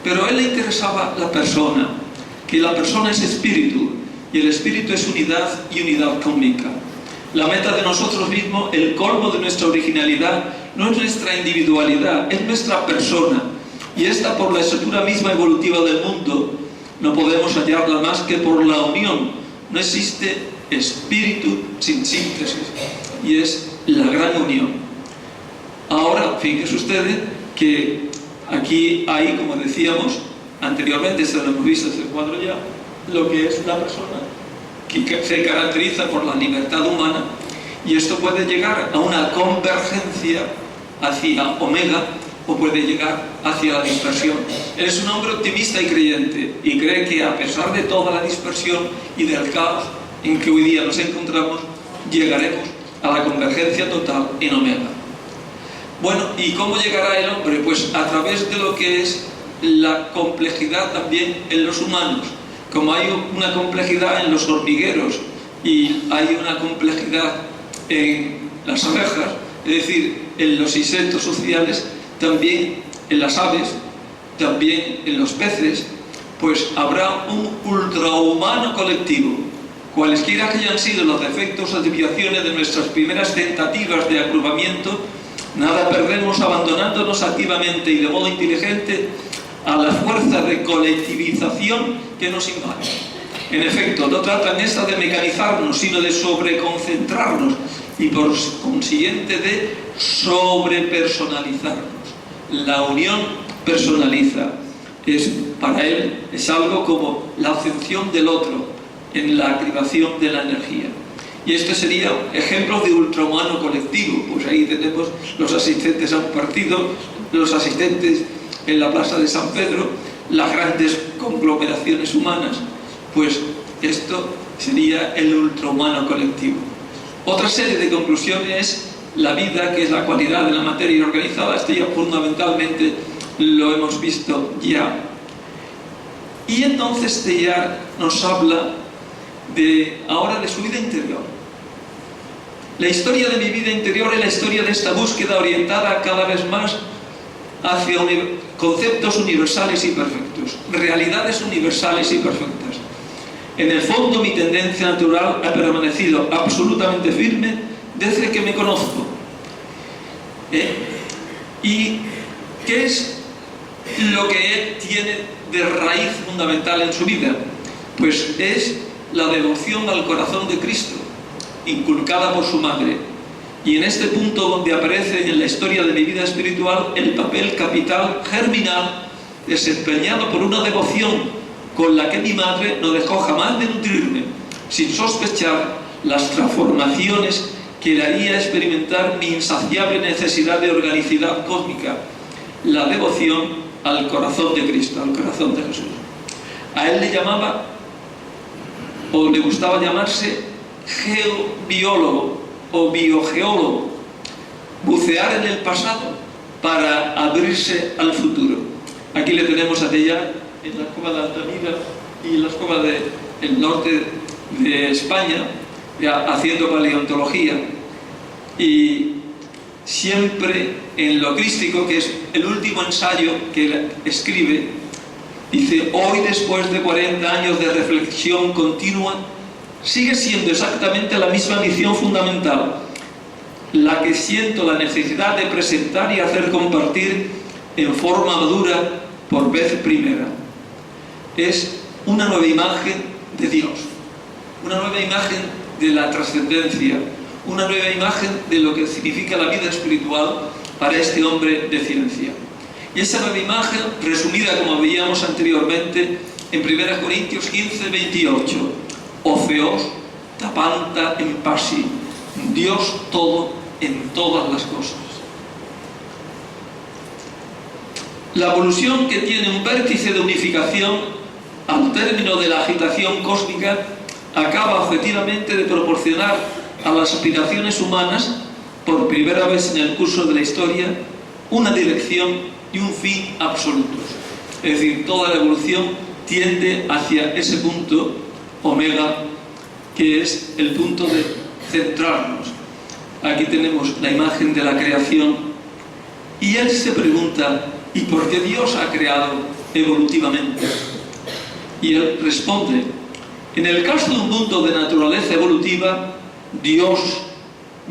Pero a él le interesaba la persona, que la persona es espíritu, y el espíritu es unidad y unidad cósmica. La meta de nosotros mismos, el colmo de nuestra originalidad, no es nuestra individualidad, es nuestra persona. Y esta, por la estructura misma evolutiva del mundo, no podemos hallarla más que por la unión. No existe espíritu sin síntesis, y es la gran unión. Ahora, fíjense ustedes que aquí hay, como decíamos anteriormente, esto lo hemos visto en este cuadro ya, lo que es la persona, que se caracteriza por la libertad humana, y esto puede llegar a una convergencia hacia Omega, o puede llegar hacia la dispersión. Él es un hombre optimista y creyente, y cree que a pesar de toda la dispersión y del caos en que hoy día nos encontramos, llegaremos a la convergencia total en Omega. Bueno, ¿y cómo llegará el hombre? Pues a través de lo que es la complejidad también en los humanos. Como hay una complejidad en los hormigueros y hay una complejidad en las abejas, es decir, en los insectos sociales, también en las aves, también en los peces, pues habrá un ultrahumano colectivo. Cualesquiera que hayan sido los defectos o desviaciones de nuestras primeras tentativas de agrupamiento, nada perdemos abandonándonos activamente y de modo inteligente a la fuerza de colectivización que nos invade. En efecto, no tratan esta de mecanizarnos, sino de sobreconcentrarnos y por consiguiente de sobrepersonalizarnos. La unión personaliza. Para él es algo como la ascensión del otro en la activación de la energía. Y este sería ejemplos de ultrahumano colectivo. Pues ahí tenemos los asistentes a un partido, los asistentes en la plaza de San Pedro, las grandes conglomeraciones humanas. Pues esto sería el ultrahumano colectivo. Otra serie de conclusiones es la vida, que es la cualidad de la materia organizada. Esto ya fundamentalmente lo hemos visto ya. Y entonces ya nos habla ahora de su vida interior. La historia de mi vida interior es la historia de esta búsqueda orientada cada vez más hacia conceptos universales y perfectos, realidades universales y perfectas. En el fondo, mi tendencia natural ha permanecido absolutamente firme desde que me conozco. ¿Y qué es lo que él tiene de raíz fundamental en su vida? Pues es la devoción al corazón de Cristo, inculcada por su madre. Y en este punto donde aparece en la historia de mi vida espiritual el papel capital germinal desempeñado por una devoción con la que mi madre no dejó jamás de nutrirme, sin sospechar las transformaciones que le haría experimentar mi insaciable necesidad de organicidad cósmica, la devoción al corazón de Cristo, al corazón de Jesús. A él le llamaba, o le gustaba llamarse, geobiólogo o biogeólogo, bucear en el pasado para abrirse al futuro. Aquí le tenemos a ella en la cueva de Altamira y en las cuevas del norte de España, ya haciendo paleontología, y siempre en lo crístico, que es el último ensayo que él escribe, dice: hoy, después de 40 años de reflexión continua, sigue siendo exactamente la misma misión fundamental, la que siento la necesidad de presentar y hacer compartir en forma madura por vez primera. Es una nueva imagen de Dios, una nueva imagen de la trascendencia, una nueva imagen de lo que significa la vida espiritual para este hombre de ciencia. Y esa nueva imagen, resumida como veíamos anteriormente en 1 Corintios 15, 28, o Theos ta panta en pasi, Dios todo en todas las cosas. La evolución, que tiene un vértice de unificación al término de la agitación cósmica, acaba objetivamente de proporcionar a las aspiraciones humanas, por primera vez en el curso de la historia, una dirección y un fin absolutos. Es decir, toda la evolución tiende hacia ese punto omega, que es el punto de centrarnos. Aquí tenemos la imagen de la creación y él se pregunta, ¿y por qué Dios ha creado evolutivamente? Y él responde, en el caso de un mundo de naturaleza evolutiva, Dios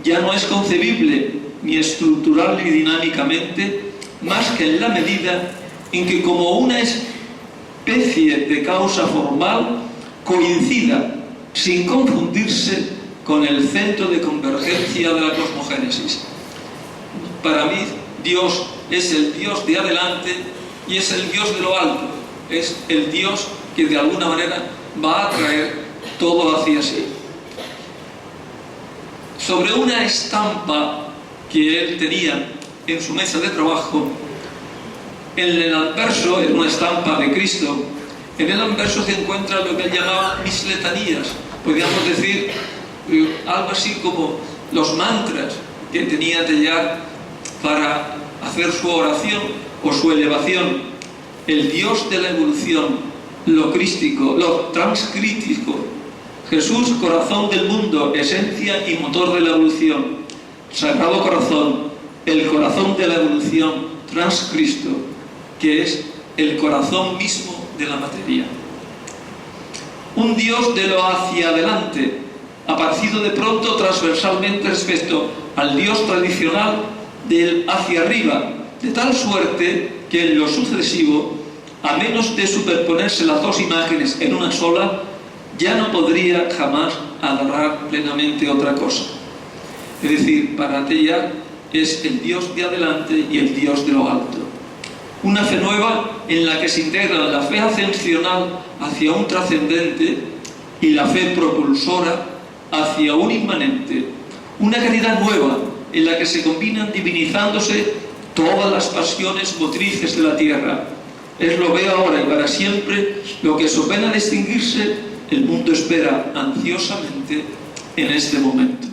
ya no es concebible ni estructural ni dinámicamente más que en la medida en que como una especie de causa formal coincida sin confundirse con el centro de convergencia de la cosmogénesis. Para mí, Dios es el Dios de adelante y es el Dios de lo alto. Es el Dios que de alguna manera va a traer todo hacia sí. Sobre una estampa que él tenía en su mesa de trabajo, en el anverso, era una estampa de Cristo, en el anverso se encuentra lo que él llamaba mis letanías, podríamos decir algo así como los mantras que tenía Teilhard para hacer su oración o su elevación. El Dios de la evolución, lo crístico, lo transcrítico, Jesús, corazón del mundo, esencia y motor de la evolución, Sagrado Corazón, el corazón de la evolución, transcristo, que es el corazón mismo de la materia. Un Dios de lo hacia adelante, aparecido de pronto transversalmente respecto al Dios tradicional del hacia arriba, de tal suerte que en lo sucesivo, a menos de superponerse las dos imágenes en una sola, ya no podría jamás adorar plenamente otra cosa. Es decir, para Teilhard es el Dios de adelante y el Dios de lo alto. Una fe nueva en la que se integra la fe ascensional hacia un trascendente y la fe propulsora hacia un inmanente. Una caridad nueva en la que se combinan divinizándose todas las pasiones motrices de la tierra. Es lo veo ahora y para siempre lo que so pena de extinguirse, el mundo espera ansiosamente en este momento.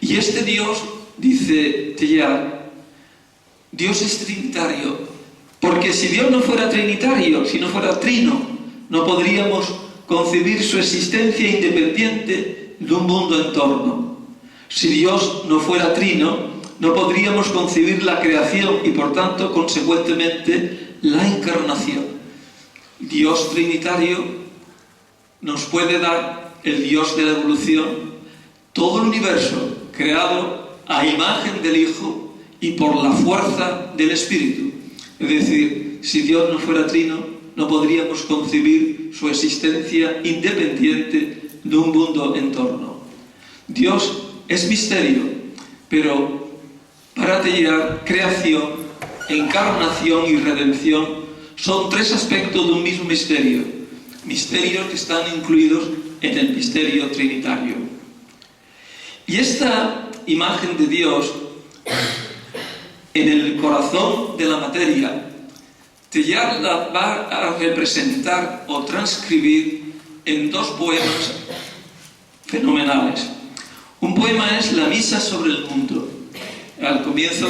Y este Dios, dice Teilhard, Dios es trinitario, porque si Dios no fuera trinitario, si no fuera trino, no podríamos concebir su existencia independiente de un mundo en torno. Si Dios no fuera trino, no podríamos concebir la creación y por tanto, consecuentemente, la encarnación. Dios trinitario nos puede dar el Dios de la evolución, todo el universo creado a imagen del Hijo y por la fuerza del Espíritu. Es decir, si Dios no fuera trino, no podríamos concebir su existencia independiente de un mundo en torno. Dios es misterio, pero para Teilhard, creación, encarnación y redención son tres aspectos de un mismo misterio, misterios que están incluidos en el misterio trinitario. Y esta imagen de Dios en el corazón de la materia, Teilhard la va a representar o transcribir en dos poemas fenomenales. Un poema es La Misa sobre el Mundo. Al comienzo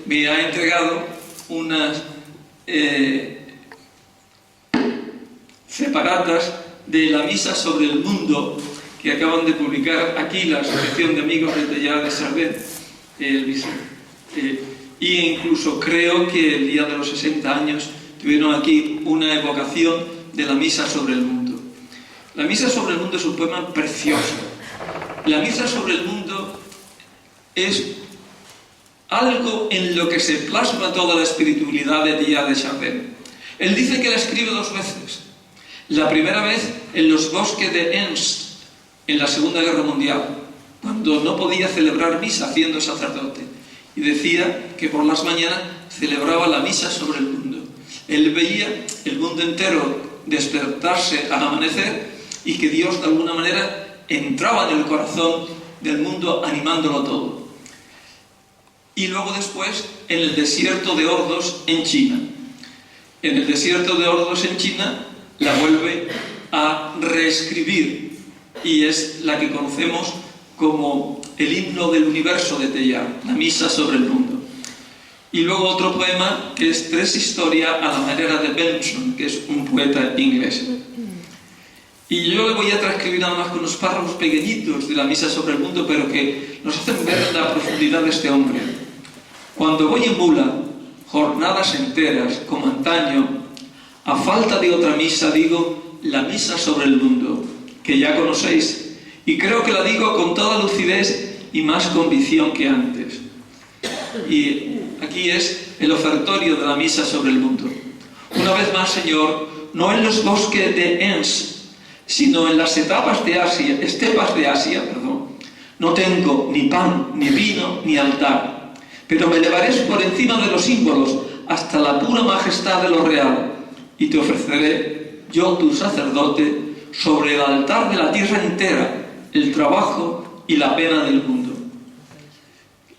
me ha entregado unas separatas de La Misa sobre el Mundo que acaban de publicar aquí la Asociación de Amigos de Teilhard de Chardin, y incluso creo que el día de los 60 años tuvieron aquí una evocación de La Misa sobre el Mundo. La Misa sobre el Mundo es un poema precioso. La Misa sobre el Mundo es algo en lo que se plasma toda la espiritualidad de Teilhard de Chardin. Él dice que la escribe dos veces. La primera vez en los bosques de Enns, en la Segunda Guerra Mundial, cuando no podía celebrar misa siendo sacerdote. Y decía que por las mañanas celebraba la misa sobre el mundo. Él veía el mundo entero despertarse al amanecer y que Dios de alguna manera entraba en el corazón del mundo animándolo todo. Y luego después en el desierto de Ordos en China. En el desierto de Ordos en China la vuelve a reescribir y es la que conocemos como el himno del universo de Teilhard, La Misa sobre el Mundo. Y luego otro poema que es 3 historias a la manera de Benson, que es un poeta inglés. Y yo le voy a transcribir nada más con unos párrafos pequeñitos de la misa sobre el mundo, pero que nos hacen ver la profundidad de este hombre. Cuando voy en mula, jornadas enteras, como antaño, a falta de otra misa digo la misa sobre el mundo, que ya conocéis, y creo que la digo con toda lucidez y más convicción que antes. Y aquí es el ofertorio de la misa sobre el mundo. Una vez más, Señor, no en los bosques de Enns, sino en las estepas de Asia, no tengo ni pan, ni vino, ni altar, pero me elevaré por encima de los símbolos hasta la pura majestad de lo real, y te ofreceré, yo tu sacerdote, sobre el altar de la tierra entera, el trabajo y la pena del mundo.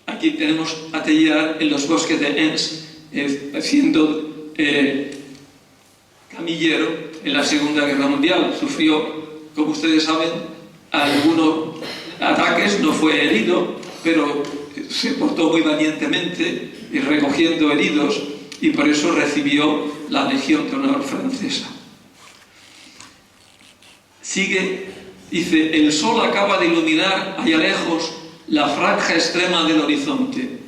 Aquí tenemos a Teilhard en los bosques de Enns, siendo camillero en la Segunda Guerra Mundial. Sufrió, como ustedes saben, algunos ataques, no fue herido, pero se portó muy valientemente recogiendo heridos, y por eso recibió la Legión de Honor francesa. Sigue, dice: el sol acaba de iluminar allá lejos la franja extrema del horizonte.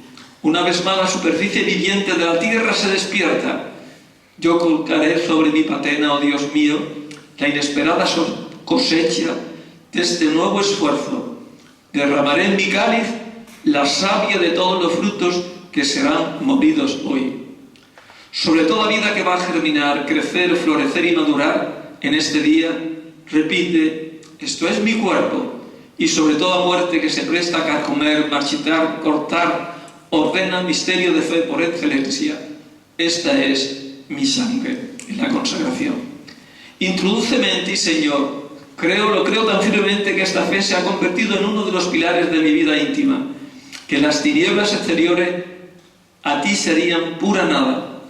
Una vez más la superficie viviente de la tierra se despierta. Yo colgaré sobre mi patena, oh Dios mío, la inesperada cosecha de este nuevo esfuerzo. Derramaré en mi cáliz la savia de todos los frutos que serán movidos hoy. Sobre toda vida que va a germinar, crecer, florecer y madurar en este día, repite: esto es mi cuerpo. Y sobre toda muerte que se presta a carcomer, marchitar, cortar, ordena misterio de fe por excelencia: esta es mi sangre, en la consagración. Introdúceme en ti, Señor. Lo creo tan firmemente que esta fe se ha convertido en uno de los pilares de mi vida íntima, que las tinieblas exteriores a ti serían pura nada.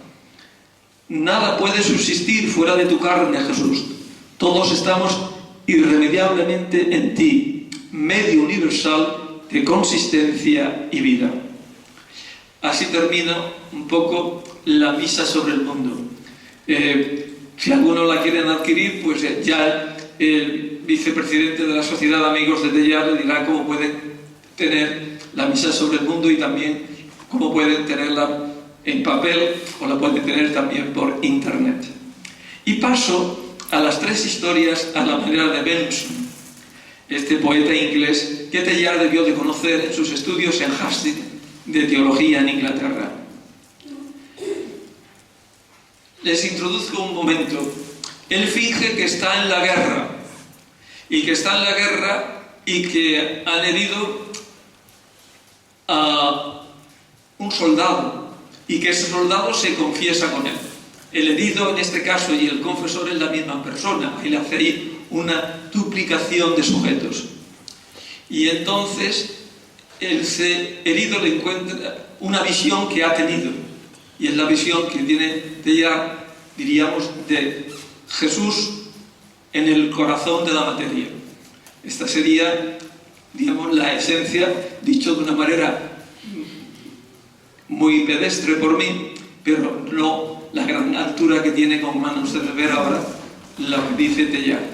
Nada puede subsistir fuera de tu carne, Jesús. Todos estamos irremediablemente en ti, medio universal de consistencia y vida. Así termina un poco la misa sobre el mundo. Si alguno la quieren adquirir, pues ya el vicepresidente de la Sociedad de Amigos de Teilhard le dirá cómo pueden tener la misa sobre el mundo, y también cómo pueden tenerla en papel, o la pueden tener también por internet. Y paso a las tres historias a la manera de Benson, este poeta inglés que Teilhard debió de conocer en sus estudios en Hastings de teología en Inglaterra. Les introduzco un momento. Él finge que está en la guerra, y que han herido a un soldado, y que ese soldado se confiesa con él. El herido en este caso y el confesor es la misma persona. Él hace ahí una duplicación de sujetos. Y entonces ese herido le encuentra una visión que ha tenido, y es la visión que tiene Teilhard, diríamos, de Jesús en el corazón de la materia. Esta sería, digamos, la esencia, dicho de una manera muy pedestre por mí, pero no la gran altura que tiene, como van ustedes a ver ahora lo que dice Teilhard.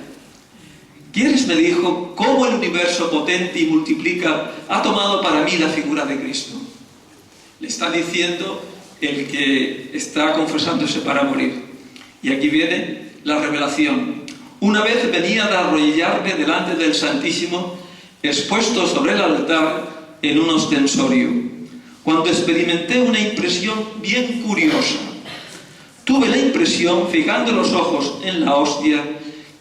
¿Quieres, me dijo, cómo el universo potente y multiplica ha tomado para mí la figura de Cristo? Le está diciendo el que está confesándose para morir. Y aquí viene la revelación. Una vez venía de arrodillarme delante del Santísimo, expuesto sobre el altar en un ostensorio, cuando experimenté una impresión bien curiosa. Tuve la impresión, fijando los ojos en la hostia,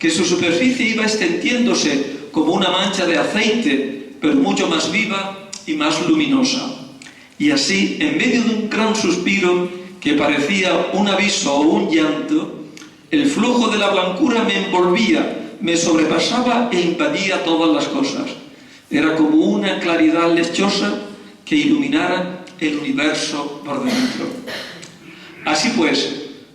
que su superficie iba extendiéndose como una mancha de aceite, pero mucho más viva y más luminosa. Y así, en medio de un gran suspiro que parecía un aviso o un llanto, el flujo de la blancura me envolvía, me sobrepasaba e invadía todas las cosas. Era como una claridad lechosa que iluminara el universo por dentro. Así pues,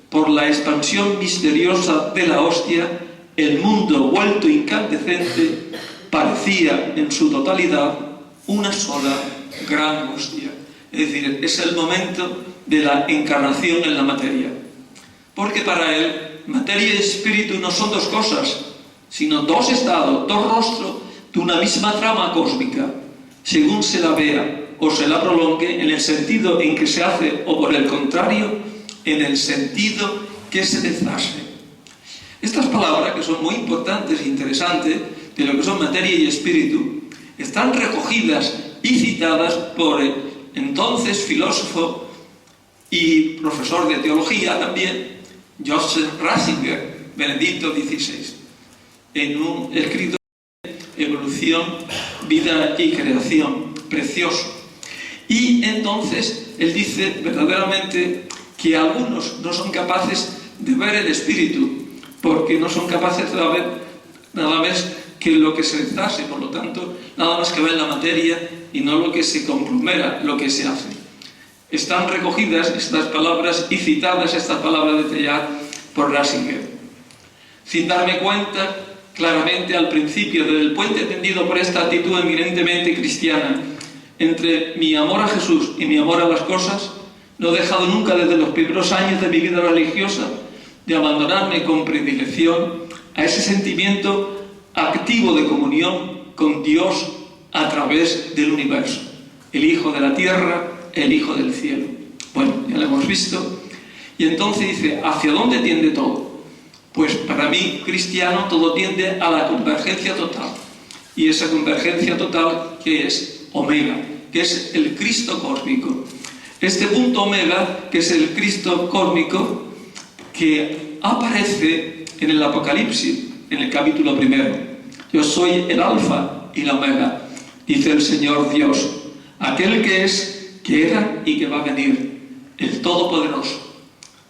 por la expansión misteriosa de la hostia, el mundo vuelto incandescente parecía en su totalidad una sola gran hostia. Es decir, es el momento de la encarnación en la materia. Porque para él, materia y espíritu no son dos cosas, sino dos estados, dos rostros de una misma trama cósmica, según se la vea o se la prolongue, en el sentido en que se hace, o por el contrario, en el sentido que se deshace. Estas palabras, que son muy importantes e interesantes, de lo que son materia y espíritu, están recogidas y citadas por el entonces filósofo y profesor de teología también, Joseph Ratzinger, Benedicto XVI, en un escrito de Evolución, Vida y Creación, precioso. Y entonces él dice verdaderamente que algunos no son capaces de ver el espíritu, porque no son capaces de ver nada más que lo que se deshace, por lo tanto, nada más que ver la materia y no lo que se conglomera, lo que se hace. Están recogidas estas palabras y citadas estas palabras de Teilhard por Ratzinger. Sin darme cuenta claramente al principio del puente tendido por esta actitud eminentemente cristiana entre mi amor a Jesús y mi amor a las cosas, no he dejado nunca desde los primeros años de mi vida religiosa de abandonarme con predilección a ese sentimiento activo de comunión con Dios a través del universo, el Hijo de la tierra, el Hijo del cielo. Bueno, ya lo hemos visto. Y entonces dice, ¿hacia dónde tiende todo? Pues para mí, cristiano, todo tiende a la convergencia total. Y esa convergencia total, que es Omega, que es el Cristo cósmico. Este punto Omega, que es el Cristo cósmico, que aparece en el Apocalipsis, en el capítulo 1. Yo soy el Alfa y la Omega, dice el Señor Dios, aquel que es, que era y que va a venir, el Todopoderoso,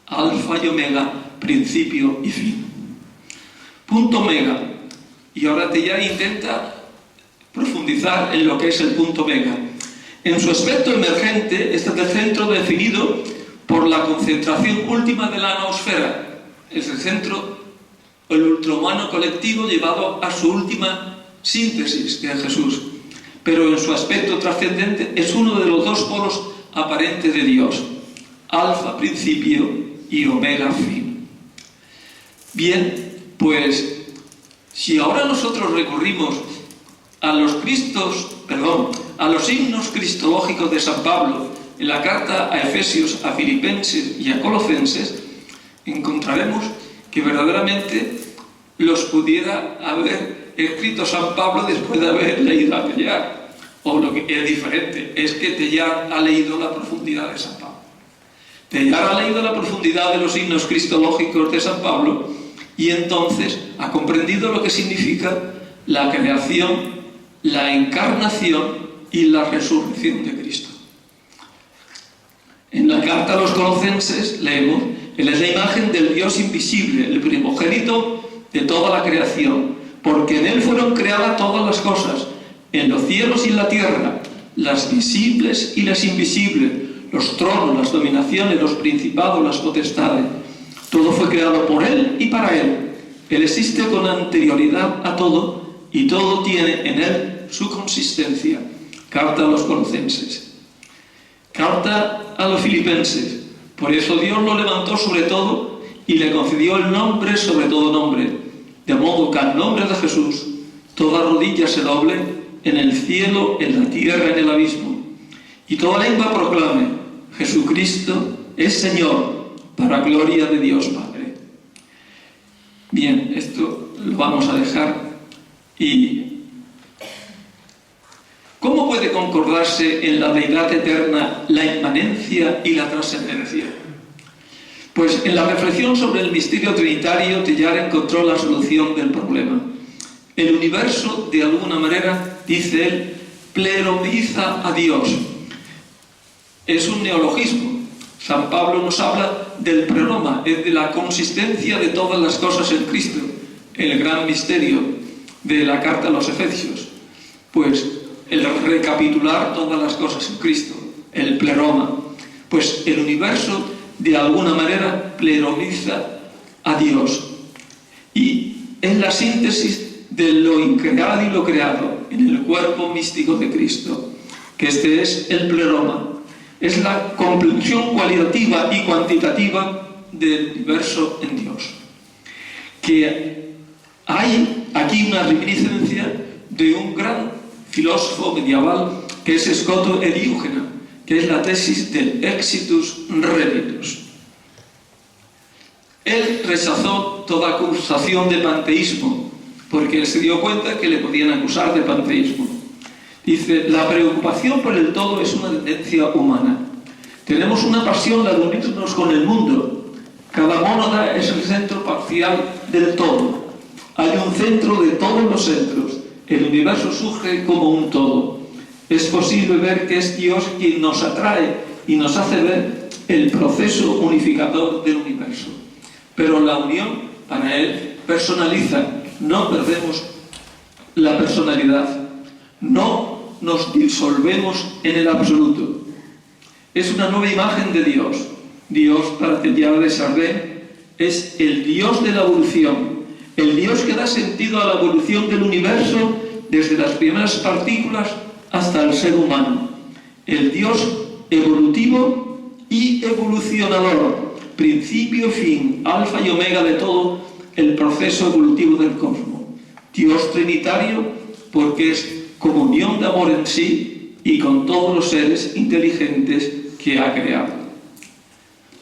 Alfa y Omega, principio y fin. Punto Omega. Y ahora ya intenta profundizar en lo que es el punto Omega. En su aspecto emergente está el centro definido por la concentración última de la noosfera. Es el centro, el ultrahumano colectivo llevado a su última síntesis, que es Jesús. Pero en su aspecto trascendente es uno de los dos polos aparentes de Dios. Alfa, principio, y Omega, fin. Bien, pues si ahora nosotros recurrimos a los himnos cristológicos de San Pablo en la carta a Efesios, a Filipenses y a Colosenses, encontraremos que verdaderamente los pudiera haber escrito San Pablo después de haber leído a Teilhard. O lo que es diferente, es que Teilhard ha leído la profundidad de San Pablo. Teilhard ha leído la profundidad de los himnos cristológicos de San Pablo y entonces ha comprendido lo que significa la creación, la encarnación y la resurrección de Cristo. En la carta a los Colosenses leemos: Él es la imagen del Dios invisible, el primogénito de toda la creación, porque en Él fueron creadas todas las cosas, en los cielos y en la tierra, las visibles y las invisibles, los tronos, las dominaciones, los principados, las potestades. Todo fue creado por Él y para Él. Él existe con anterioridad a todo y todo tiene en Él su consistencia. Carta a los Colosenses. Carta a los Filipenses. Por eso Dios lo levantó sobre todo y le concedió el nombre sobre todo nombre, de modo que al nombre de Jesús toda rodilla se doble en el cielo, en la tierra, en el abismo, y toda lengua proclame: Jesucristo es Señor, para gloria de Dios Padre. Bien, esto lo vamos a dejar. ¿Y cómo puede concordarse en la deidad eterna la inmanencia y la trascendencia? Pues en la reflexión sobre el misterio trinitario, Teilhard encontró la solución del problema. El universo, de alguna manera, dice él, pleromiza a Dios. Es un neologismo. San Pablo nos habla del pleroma, es de la consistencia de todas las cosas en Cristo, el gran misterio de la carta a los Efesios. Pues el recapitular todas las cosas en Cristo, el pleroma. Pues el universo, de alguna manera, pleromiza a Dios. Y es la síntesis de lo increado y lo creado en el cuerpo místico de Cristo, que este es el pleroma. Es la comprensión cualitativa y cuantitativa del universo en Dios. Que hay aquí una reminiscencia de un gran filósofo medieval que es Scoto Ediúgena, que es la tesis del exitus reditus. Él rechazó toda acusación de panteísmo, porque él se dio cuenta que le podían acusar de panteísmo. Dice, la preocupación por el todo es una tendencia humana. Tenemos una pasión, la de unirnos con el mundo. Cada mónada es el centro parcial del todo. Hay un centro de todos los centros. El universo surge como un todo. Es posible ver que es Dios quien nos atrae y nos hace ver el proceso unificador del universo. Pero la unión, para él, personaliza. No perdemos la personalidad. No nos disolvemos en el absoluto. Es una nueva imagen de Dios. Dios, para Teilhard de Chardin, es el Dios de la evolución. El Dios que da sentido a la evolución del universo desde las primeras partículas hasta el ser humano. El Dios evolutivo y evolucionador, principio y fin, alfa y omega de todo el proceso evolutivo del cosmos. Dios trinitario porque es comunión de amor en sí y con todos los seres inteligentes que ha creado.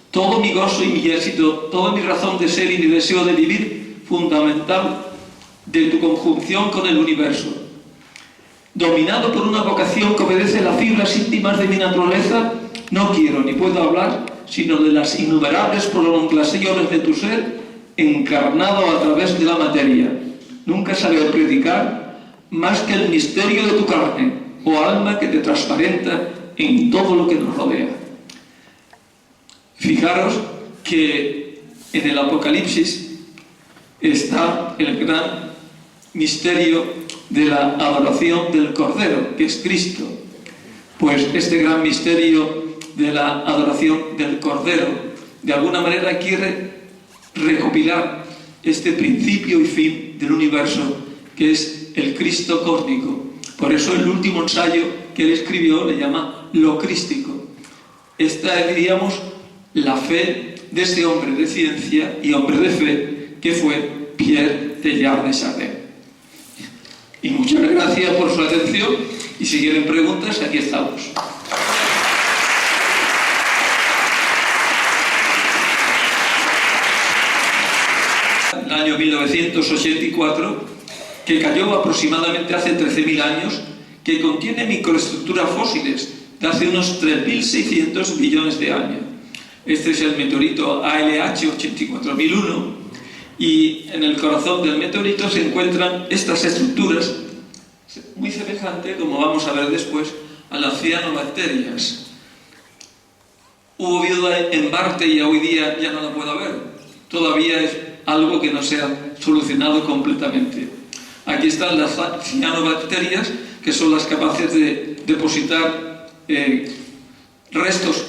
Todo mi gozo y mi éxito, toda mi razón de ser y mi deseo de vivir, fundamental de tu conjunción con el universo. Dominado por una vocación que obedece a las fibras íntimas de mi naturaleza, no quiero ni puedo hablar sino de las innumerables prolongaciones de tu ser encarnado a través de la materia. Nunca sabré predicar más que el misterio de tu carne, oh alma que te transparenta en todo lo que nos rodea. Fijaros que en el Apocalipsis está el gran misterio de la adoración del Cordero, que es Cristo. Pues este gran misterio de la adoración del Cordero, de alguna manera quiere recopilar este principio y fin del universo, que es el Cristo cósmico. Por eso el último ensayo que él escribió le llama Lo Crístico. Esta diríamos la fe de este hombre de ciencia y hombre de fe que fue Pierre Teilhard de Chardin. Y muchas gracias por su atención y si quieren preguntas, aquí estamos. En el año 1984, que cayó aproximadamente hace 13.000 años, que contiene microestructuras fósiles de hace unos 3.600 millones de años. Este es el meteorito ALH 84001 y en el corazón del meteorito se encuentran estas estructuras muy semejantes, como vamos a ver después, a las cianobacterias. Hubo vida en Marte y hoy día ya no la puedo ver. Todavía es algo que no se ha solucionado completamente. Aquí están las cianobacterias, que son las capaces de depositar restos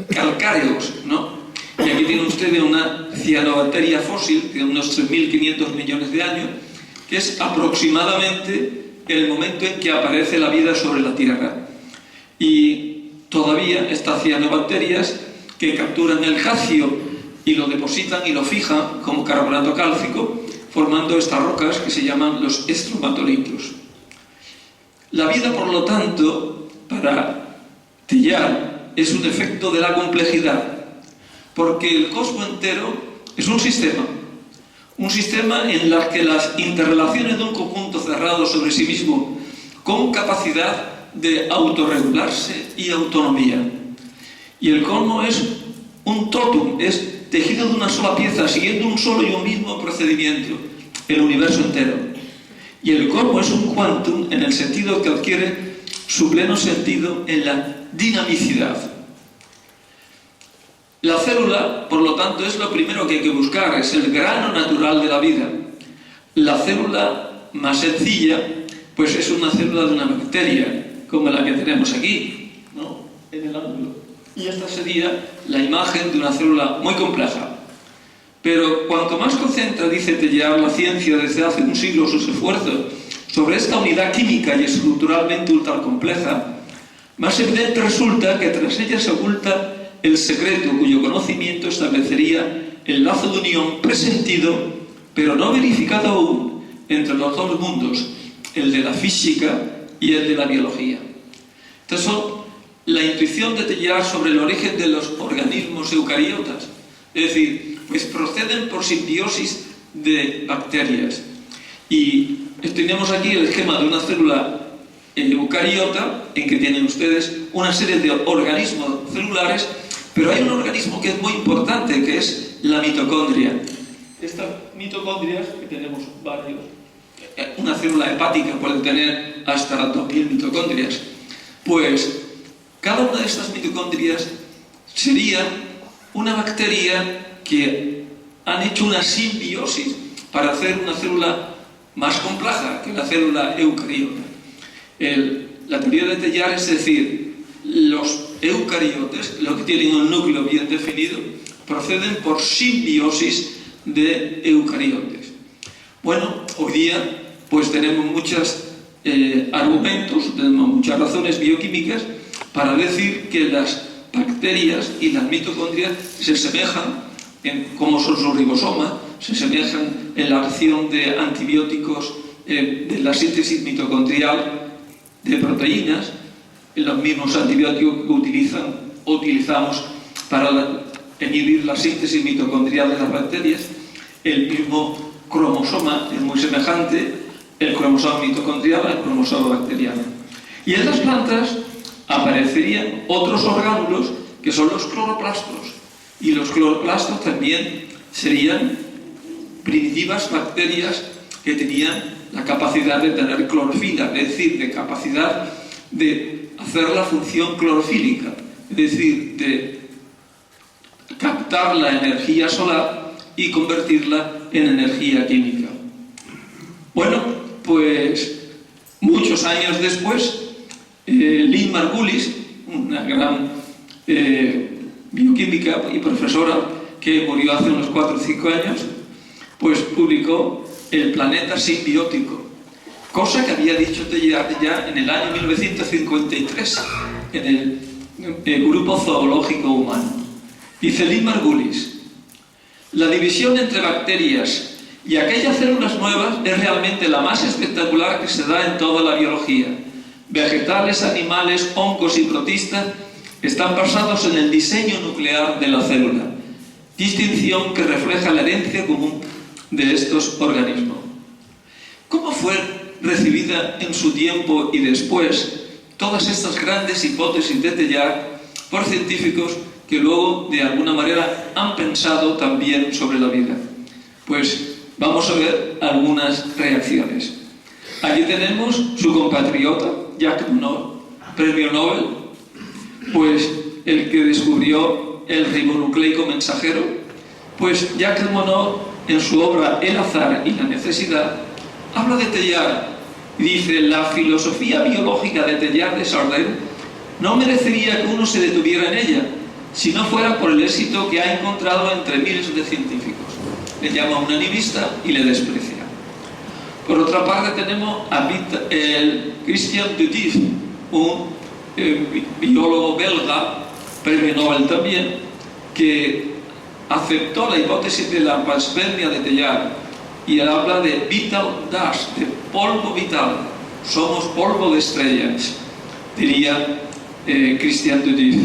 calcáreos, ¿no? Y aquí tiene usted una cianobacteria fósil de unos 3.500 millones de años, que es aproximadamente el momento en que aparece la vida sobre la Tierra. Y todavía estas cianobacterias que capturan el calcio y lo depositan y lo fijan como carbonato cálcico, formando estas rocas que se llaman los estromatolitos. La vida, por lo tanto, para Teilhard, es un efecto de la complejidad, porque el cosmos entero es un sistema en el que las interrelaciones de un conjunto cerrado sobre sí mismo, con capacidad de autorregularse y autonomía. Y el cosmos es un totum, es tejido de una sola pieza, siguiendo un solo y un mismo procedimiento, el universo entero. Y el cosmos es un quantum en el sentido que adquiere su pleno sentido en la dinamicidad. La célula, por lo tanto, es lo primero que hay que buscar, es el grano natural de la vida. La célula más sencilla, pues es una célula de una bacteria, como la que tenemos aquí, ¿no?, en el ángulo. Y esta sería la imagen de una célula muy compleja. Pero cuanto más concentra, dice Teilhard, la ciencia desde hace un siglo sus esfuerzos sobre esta unidad química y estructuralmente ultra compleja, más evidente resulta que tras ella se oculta el secreto cuyo conocimiento establecería el lazo de unión presentido, pero no verificado aún, entre los dos mundos, el de la física y el de la biología. Estas son la intuición de Teilhard sobre el origen de los organismos eucariotas, es decir, pues proceden por simbiosis de bacterias. Y tenemos aquí el esquema de una célula eucariota, en que tienen ustedes una serie de organismos celulares, pero hay un organismo que es muy importante, que es la mitocondria. Estas mitocondrias, que tenemos varios, una célula hepática puede tener hasta 2000 mitocondrias, pues cada una de estas mitocondrias sería una bacteria que han hecho una simbiosis para hacer una célula más compleja que la célula eucariota. La teoría de Teilhard es decir, los eucariotes, los que tienen un núcleo bien definido, proceden por simbiosis de eucariotes. Bueno, hoy día pues tenemos muchos argumentos, tenemos muchas razones bioquímicas para decir que las bacterias y las mitocondrias se semejan en cómo son sus ribosomas, se semejan en la acción de antibióticos de la síntesis mitocondrial de proteínas, en los mismos antibióticos que utilizamos para inhibir la síntesis mitocondrial de las bacterias. El mismo cromosoma es muy semejante, el cromosoma mitocondrial al cromosoma bacteriano. Y en las plantas aparecerían otros orgánulos que son los cloroplastos, y los cloroplastos también serían primitivas bacterias que tenían la capacidad de tener clorofila, es decir, de capacidad de hacer la función clorofílica, es decir, de captar la energía solar y convertirla en energía química. Bueno, pues muchos años después, Lynn Margulis, una gran bioquímica y profesora que murió hace unos 4 o 5 años, pues publicó El planeta simbiótico, cosa que había dicho Teilhard ya en el año 1953 en el Grupo Zoológico Humano. Dice Lynn Margulis: la división entre bacterias y aquellas células nuevas es realmente la más espectacular que se da en toda la biología. Vegetales, animales, hongos y protistas están basados en el diseño nuclear de la célula, distinción que refleja la herencia común de estos organismos. ¿Cómo fue recibida en su tiempo y después todas estas grandes hipótesis de Teilhard por científicos que luego de alguna manera han pensado también sobre la vida? Pues vamos a ver algunas reacciones. Aquí tenemos su compatriota Jacques Monod, premio Nobel, pues el que descubrió el ribonucleico mensajero. Pues Jacques Monod, en su obra El azar y la necesidad, habla de Teilhard y dice: la filosofía biológica de Teilhard de Chardin no merecería que uno se detuviera en ella si no fuera por el éxito que ha encontrado entre miles de científicos. Le llama un animista y le desprecia. Por otra parte tenemos a Christian Dutif, un biólogo belga, premio Nobel también, que aceptó la hipótesis de la panspermia de Teilhard y él habla de vital dust, de polvo vital. Somos polvo de estrellas, diría Christian Dutif.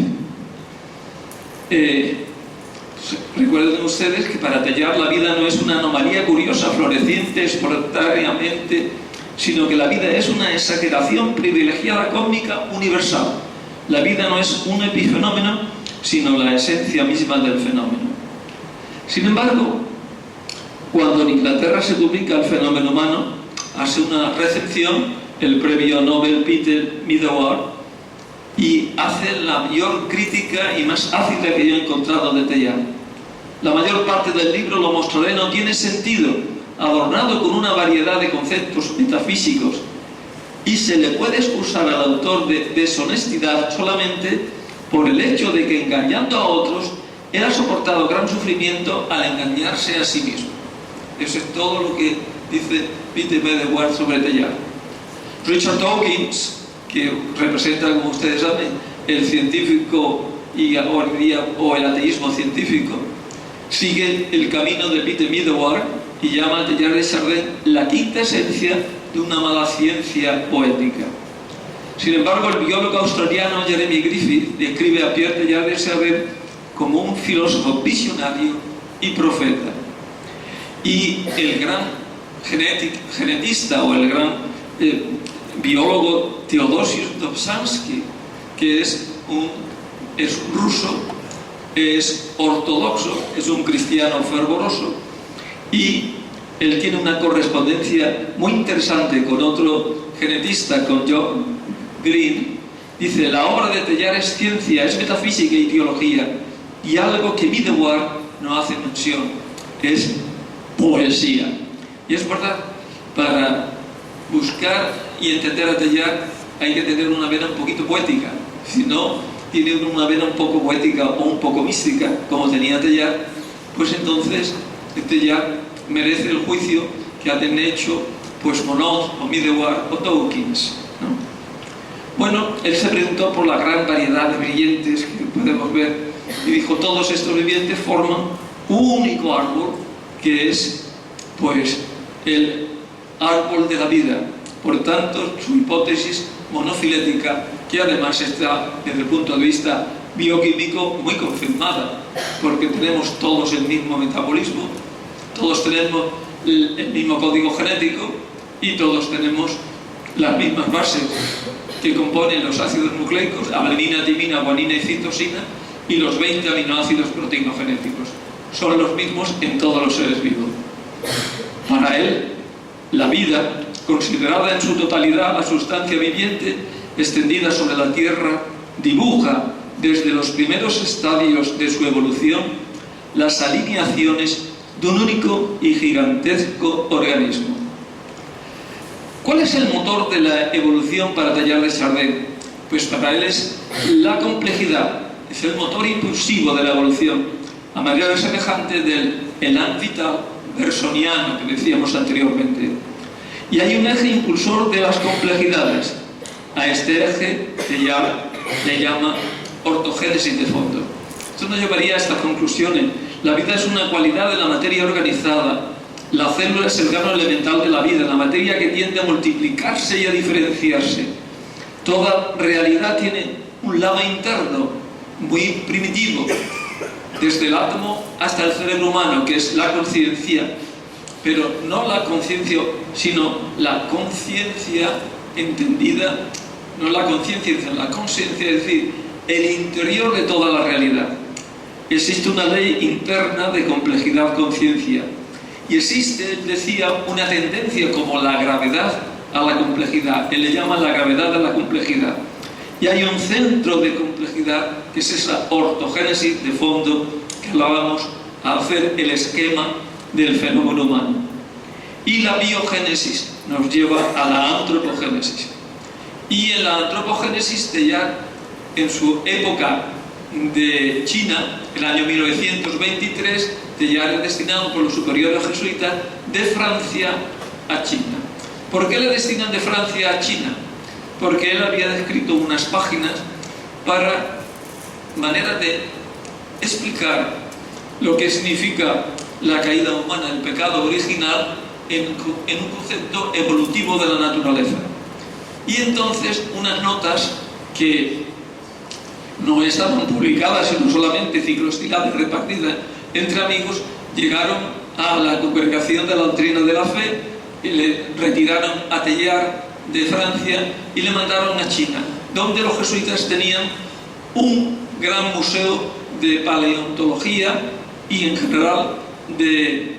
Recuerden ustedes que para Teilhard la vida no es una anomalía curiosa floreciente espontáneamente, sino que la vida es una exageración privilegiada cósmica universal. La vida no es un epifenómeno, sino la esencia misma del fenómeno. Sin embargo, cuando en Inglaterra se publica el fenómeno humano, hace una recepción el premio Nobel Peter Medawar y hace la mayor crítica y más ácida que yo he encontrado de Teilhard. La mayor parte del libro, lo mostraré, no tiene sentido, adornado con una variedad de conceptos metafísicos, y se le puede excusar al autor de deshonestidad solamente por el hecho de que, engañando a otros, él ha soportado gran sufrimiento al engañarse a sí mismo. Eso es todo lo que dice Peter Medawar sobre Teilhard. Richard Dawkins, que representa, como ustedes saben, el científico y hoy día, o el ateísmo científico, sigue el camino de Peter Medawar y llama a Teilhard de Chardin la quinta esencia de una mala ciencia poética. Sin embargo, el biólogo australiano Jeremy Griffith describe a Pierre Teilhard de Chardin como un filósofo visionario y profeta. Y el gran genetista o el gran biólogo Theodosius Dobzhansky, que es ruso, es ortodoxo, es un cristiano fervoroso, y él tiene una correspondencia muy interesante con otro genetista, con John Green. Dice: la obra de Teilhard es ciencia, es metafísica y teología, y algo que Middelburg no hace mención, es poesía. Y es verdad, para buscar y entender a Teilhard hay que tener una vena un poquito poética. Si no tiene una vena un poco poética o un poco mística, como tenía Teilhard, pues entonces Teilhard merece el juicio que han hecho pues Monod o Middelburg o Dawkins, ¿no? Bueno, él se preguntó por la gran variedad de vivientes que podemos ver y dijo: todos estos vivientes forman un único árbol, que es pues el árbol de la vida. Por tanto, su hipótesis monofilética, que además está desde el punto de vista bioquímico muy confirmada, porque tenemos todos el mismo metabolismo, todos tenemos el mismo código genético y todos tenemos las mismas bases que componen los ácidos nucleicos, adenina, timina, guanina y citosina, y los 20 aminoácidos proteinogénicos. Son los mismos en todos los seres vivos. Para él, la vida, considerada en su totalidad la sustancia viviente extendida sobre la Tierra, dibuja desde los primeros estadios de su evolución las alineaciones de un único y gigantesco organismo. ¿Cuál es el motor de la evolución para Teilhard de Chardin? Pues para él es la complejidad, es el motor impulsivo de la evolución, a manera semejante del elan vital bersoniano que decíamos anteriormente. Y hay un eje impulsor de las complejidades. A este eje le llama ortogénesis de fondo. Esto nos llevaría a estas conclusiones. La vida es una cualidad de la materia organizada. La célula es el grano elemental de la vida, la materia que tiende a multiplicarse y a diferenciarse. Toda realidad tiene un lado interno muy primitivo, desde el átomo hasta el cerebro humano, que es la conciencia, pero no la conciencia, sino la conciencia entendida, no la conciencia, sino la conciencia, es decir, el interior de toda la realidad. Existe una ley interna de complejidad-conciencia. Y existe, decía, una tendencia como la gravedad a la complejidad. Él le llama la gravedad a la complejidad. Y hay un centro de complejidad, que es esa ortogénesis de fondo que hablábamos al hacer el esquema del fenómeno humano. Y la biogénesis nos lleva a la antropogénesis. Y en la antropogénesis, Teilhard, en su época de China, el año 1923, Teilhard es destinado por los superiores jesuitas de Francia a China. ¿Por qué le destinan de Francia a China? Porque él había escrito unas páginas para manera de explicar lo que significa la caída humana, el pecado original, en un concepto evolutivo de la naturaleza. Y entonces unas notas que no estaban publicadas, sino solamente ciclostiladas repartidas entre amigos, llegaron a la Congregación de la Doctrina de la Fe y le retiraron a Teilhard de Francia y le mandaron a China, donde los jesuitas tenían un gran museo de paleontología y en general de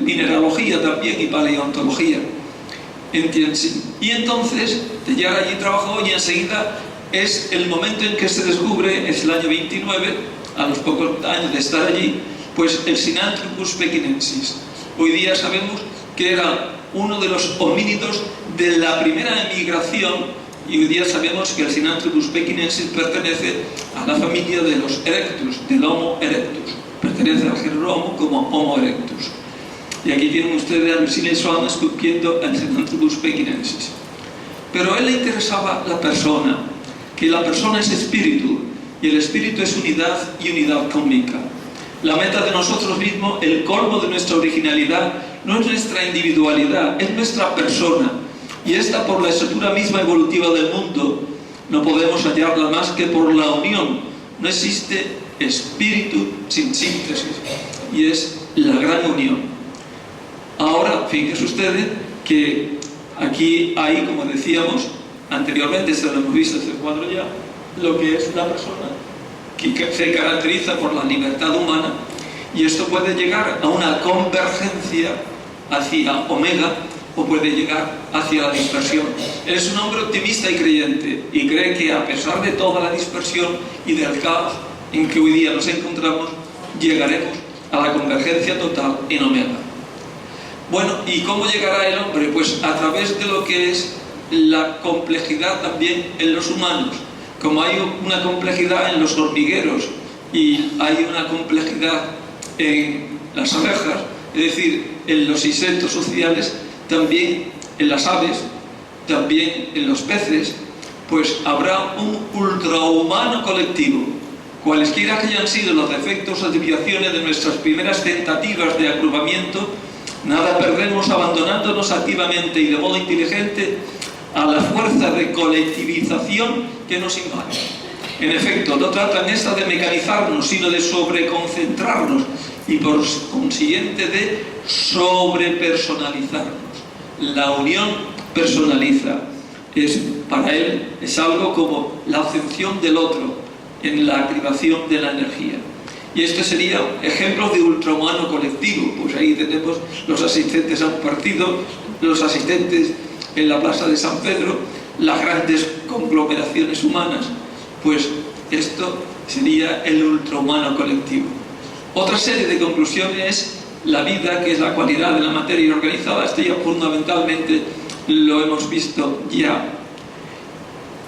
mineralogía también y paleontología en Tianjin. Y entonces Teilhard allí trabajó y enseguida es el momento en que se descubre, es el año 29, a los pocos años de estar allí, pues el Sinanthropus pekinensis. Hoy día sabemos que era uno de los homínidos de la primera emigración, y hoy día sabemos que el Sinanthropus pekinensis pertenece a la familia de los erectus, del Homo erectus. Pertenece al género Homo como Homo erectus. Y aquí tienen ustedes a Lucille Swan esculpiendo el Sinanthropus pekinensis. Pero a él le interesaba la persona, que la persona es espíritu, y el espíritu es unidad y unidad cósmica. La meta de nosotros mismos, el colmo de nuestra originalidad, no es nuestra individualidad, es nuestra persona. Y esta, por la estructura misma evolutiva del mundo, no podemos hallarla más que por la unión. No existe espíritu sin síntesis, y es la gran unión. Ahora, fíjense ustedes que aquí hay, como decíamos anteriormente, se lo hemos visto este cuadro ya, lo que es la persona, que se caracteriza por la libertad humana, y esto puede llegar a una convergencia hacia Omega, o puede llegar hacia la dispersión. Él es un hombre optimista y creyente, y cree que a pesar de toda la dispersión y del caos en que hoy día nos encontramos, llegaremos a la convergencia total en Omega. Bueno, ¿y cómo llegará el hombre? Pues a través de lo que es la complejidad también en los humanos. Como hay una complejidad en los hormigueros y hay una complejidad en las abejas, es decir, en los insectos sociales, también en las aves, también en los peces, pues habrá un ultrahumano colectivo. Cualesquiera que hayan sido los defectos o desviaciones de nuestras primeras tentativas de agrupamiento, nada perdemos abandonándonos activamente y de modo inteligente a la fuerza de colectivización que nos invade. En efecto, no tratan esta de mecanizarnos, sino de sobreconcentrarnos y por consiguiente de sobrepersonalizarnos. La unión personaliza. Para él es algo como la ascensión del otro en la activación de la energía. Y esto sería ejemplos de ultrahumano colectivo. Pues ahí tenemos los asistentes a un partido, los asistentes en la plaza de San Pedro, las grandes conglomeraciones humanas. Pues esto sería el ultrahumano colectivo. Otra serie de conclusiones es la vida, que es la cualidad de la materia organizada. Esto ya fundamentalmente lo hemos visto ya.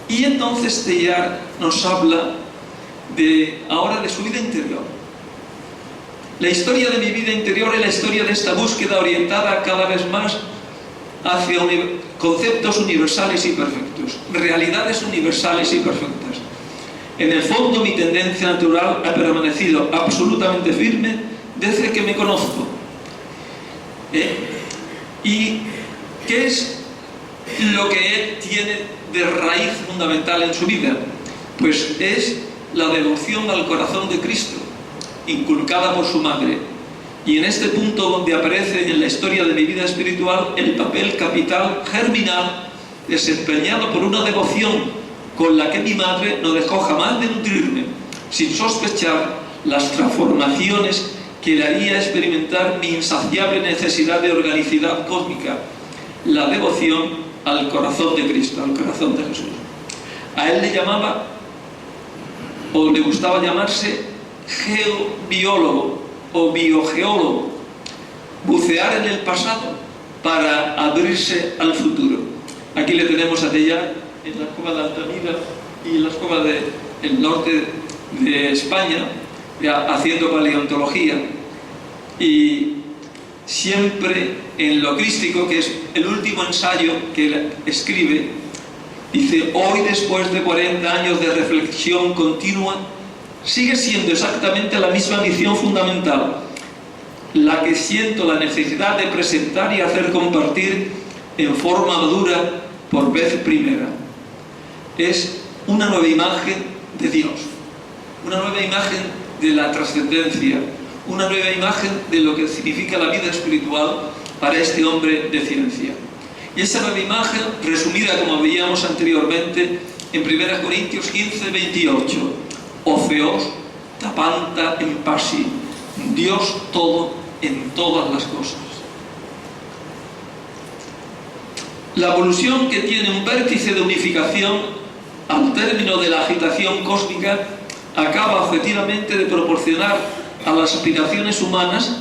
Y entonces Teilhard nos habla ahora de su vida interior. La historia de mi vida interior es la historia de esta búsqueda orientada cada vez más hacia conceptos universales y perfectos, realidades universales y perfectas. En el fondo, mi tendencia natural ha permanecido absolutamente firme desde que me conozco. ¿Y qué es lo que él tiene de raíz fundamental en su vida? Pues es la devoción al corazón de Cristo, inculcada por su madre. Y en este punto donde aparece en la historia de mi vida espiritual el papel capital germinal desempeñado por una devoción con la que mi madre no dejó jamás de nutrirme, sin sospechar las transformaciones que le haría experimentar mi insaciable necesidad de organicidad cósmica, la devoción al corazón de Cristo, al corazón de Jesús. A él le llamaba, o le gustaba llamarse, geobiólogo o biogeólogo, bucear en el pasado para abrirse al futuro. Aquí le tenemos a Teilhard en la cueva de Altamira y en las cuevas del norte de España, ya haciendo paleontología, y siempre en lo crístico, que es el último ensayo que él escribe, dice: hoy, después de 40 años de reflexión continua, sigue siendo exactamente la misma misión fundamental, la que siento la necesidad de presentar y hacer compartir en forma madura por vez primera. Es una nueva imagen de Dios, una nueva imagen de la trascendencia, una nueva imagen de lo que significa la vida espiritual para este hombre de ciencia. Y esa nueva imagen, resumida como veíamos anteriormente en 1 Corintios 15, 28, o Theos ta panta en pasi, Dios todo en todas las cosas. La evolución, que tiene un vértice de unificación al término de la agitación cósmica, acaba objetivamente de proporcionar a las aspiraciones humanas,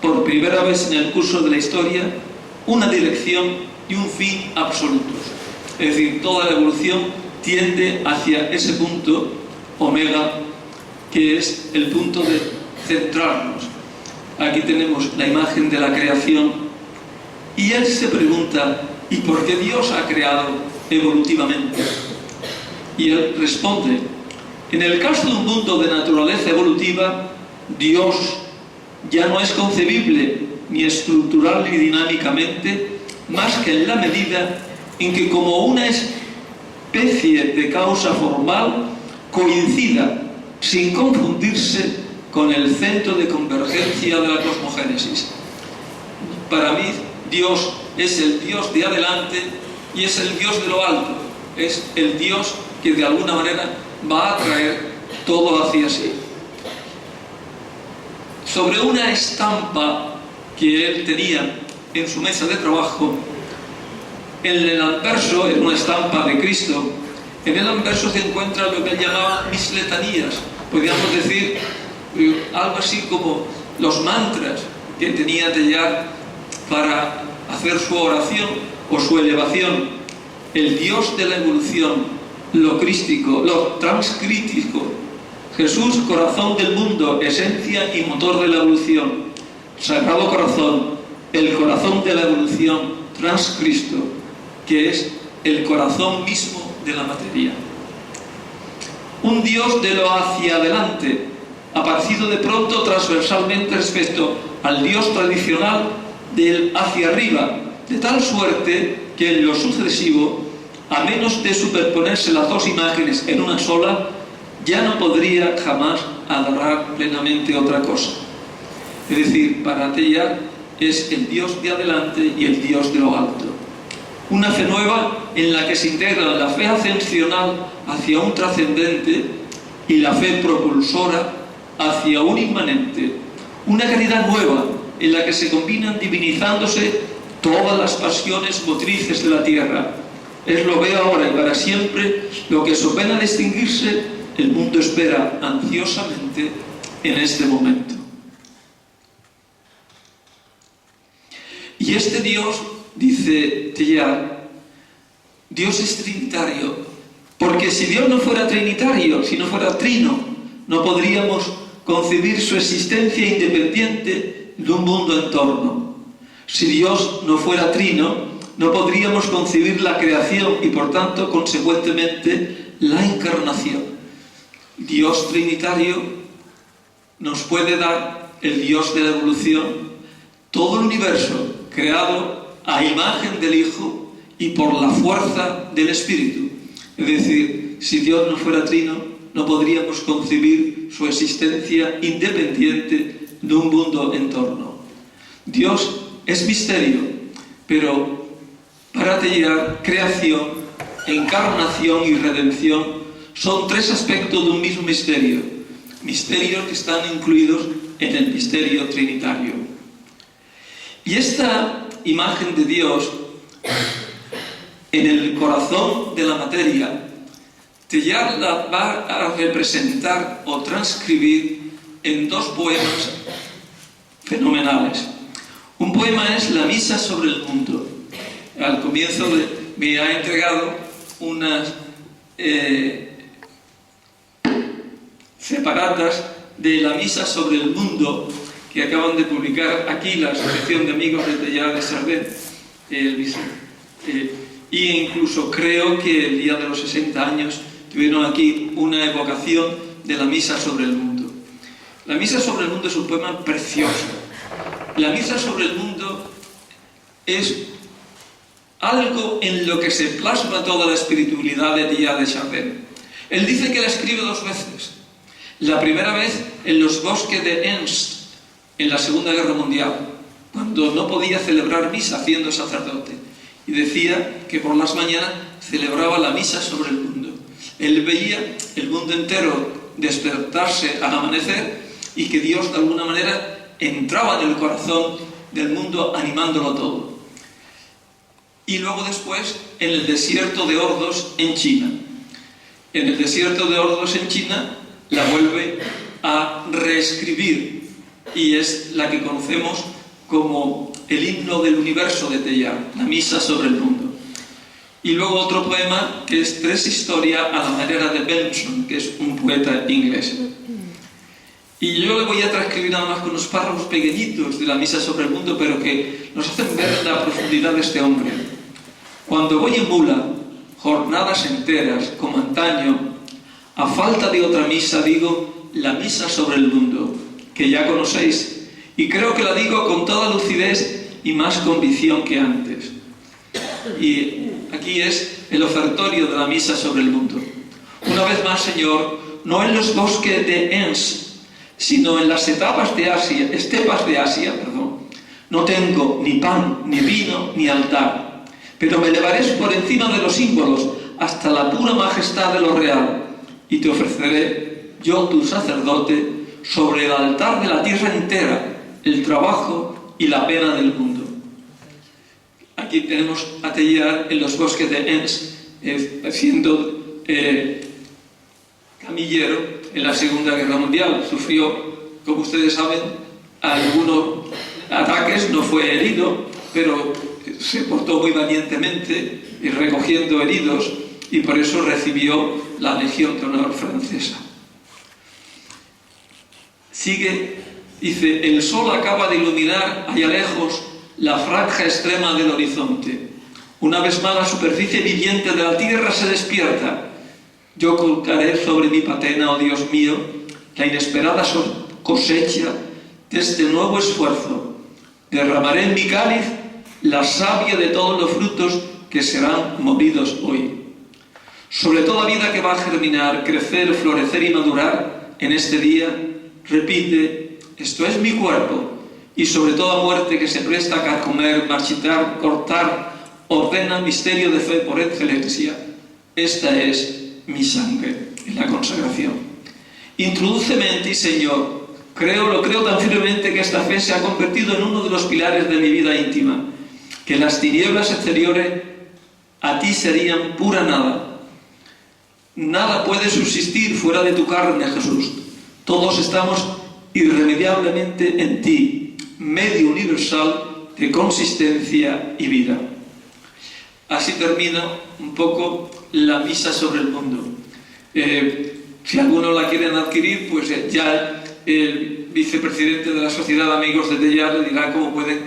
por primera vez en el curso de la historia, una dirección y un fin absolutos. Es decir, toda la evolución tiende hacia ese punto Omega, que es el punto de centrarnos. Aquí tenemos la imagen de la creación, y él se pregunta: ¿y por qué Dios ha creado evolutivamente? Y él responde: en el caso de un punto de naturaleza evolutiva, Dios ya no es concebible ni estructural ni dinámicamente más que en la medida en que, como una especie de causa formal, coincida sin confundirse con el centro de convergencia de la cosmogénesis. Para mí, Dios es el Dios de adelante y es el Dios de lo alto. Es el Dios que de alguna manera va a traer todo hacia sí. Sobre una estampa que él tenía en su mesa de trabajo, en el anverso, en una estampa de Cristo, en el anverso se encuentra lo que él llamaba mis letanías, podríamos decir algo así como los mantras que tenía Teilhard para hacer su oración o su elevación. El Dios de la evolución, lo crístico, lo transcrítico, Jesús, corazón del mundo, esencia y motor de la evolución, Sagrado Corazón, el corazón de la evolución, transcristo, que es el corazón mismo de la materia. Un Dios de lo hacia adelante, aparecido de pronto transversalmente respecto al Dios tradicional del hacia arriba, de tal suerte que en lo sucesivo, a menos de superponerse las dos imágenes en una sola, ya no podría jamás adorar plenamente otra cosa. Es decir, para Teilhard es el Dios de adelante y el Dios de lo alto. Una fe nueva en la que se integran la fe ascensional hacia un trascendente y la fe propulsora hacia un inmanente. Una caridad nueva en la que se combinan divinizándose todas las pasiones motrices de la tierra. Es lo ve ahora y para siempre lo que, so pena de extinguirse, el mundo espera ansiosamente en este momento. Y este Dios, dice Teilhard, Dios es trinitario, porque si Dios no fuera trinitario, si no fuera trino, no podríamos concebir su existencia independiente de un mundo en torno. Si Dios no fuera trino, no podríamos concebir la creación y, por tanto, consecuentemente, la encarnación. Dios trinitario nos puede dar, el Dios de la evolución, todo el universo creado a imagen del Hijo y por la fuerza del Espíritu. Es decir, si Dios no fuera trino, no podríamos concebir su existencia independiente de un mundo en torno. Dios es misterio, pero para Teilhard, creación, encarnación y redención son tres aspectos de un mismo misterio, misterios que están incluidos en el misterio trinitario. Y esta imagen de Dios en el corazón de la materia, Teilhard la va a representar o transcribir en dos poemas fenomenales. Un poema es La Misa sobre el Mundo. Al comienzo me ha entregado unas separatas de La Misa sobre el Mundo que acaban de publicar aquí la Asociación de Amigos de Teilhard de Chardin, y incluso creo que el día de los 60 años tuvieron aquí una evocación de La Misa sobre el Mundo. La Misa sobre el Mundo es un poema precioso. La Misa sobre el Mundo es algo en lo que se plasma toda la espiritualidad de Teilhard de Chardin. Él dice que la escribe dos veces. La primera vez en los bosques de Enns, en la Segunda Guerra Mundial, cuando no podía celebrar misa siendo sacerdote, y decía que por las mañanas celebraba la misa sobre el mundo. Él veía el mundo entero despertarse al amanecer y que Dios de alguna manera entraba en el corazón del mundo animándolo todo. Y luego después en el desierto de Ordos en China. En el desierto de Ordos en China la vuelve a reescribir y es la que conocemos como el himno del universo de Teilhard, la misa sobre el mundo. Y luego otro poema que es Tres historias a la manera de Benson, que es un poeta inglés. Y yo le voy a transcribir nada más con unos párrafos pequeñitos de la misa sobre el mundo, pero que nos hacen ver la profundidad de este hombre. Cuando voy en mula, jornadas enteras, como antaño, a falta de otra misa digo la misa sobre el mundo. que ya conocéis, y creo que la digo con toda lucidez y más convicción que antes. Y aquí es el ofertorio de la misa sobre el mundo. Una vez más, Señor, no en los bosques de Enns, sino en las estepas de Asia, no tengo ni pan, ni vino, ni altar, pero me elevaré por encima de los símbolos hasta la pura majestad de lo real, y te ofreceré, yo tu sacerdote, sobre el altar de la tierra entera, el trabajo y la pena del mundo. Aquí tenemos a Teilhard en los bosques de Enns, siendo camillero en la Segunda Guerra Mundial. Sufrió, como ustedes saben, algunos ataques, no fue herido, pero se portó muy valientemente y recogiendo heridos, y por eso recibió la Legión de Honor francesa. Sigue, dice: el sol acaba de iluminar allá lejos la franja extrema del horizonte. Una vez más la superficie viviente de la tierra se despierta. Yo colgaré sobre mi patena, oh Dios mío, la inesperada cosecha de este nuevo esfuerzo. Derramaré en mi cáliz la savia de todos los frutos que serán movidos hoy. Sobre toda vida que va a germinar, crecer, florecer y madurar en este día, repite: esto es mi cuerpo. Y sobre toda muerte que se presta a carcomer, marchitar, cortar, ordena misterio de fe por excelencia: esta es mi sangre, en la consagración. Introdúceme en ti, Señor. Lo creo tan firmemente que esta fe se ha convertido en uno de los pilares de mi vida íntima, que las tinieblas exteriores a ti serían pura nada. Nada puede subsistir fuera de tu carne, Jesús. Todos estamos irremediablemente en ti, medio universal de consistencia y vida. Así termina un poco la misa sobre el mundo. Si alguno la quieren adquirir, pues ya el vicepresidente de la Sociedad de Amigos de Teilhard le dirá cómo pueden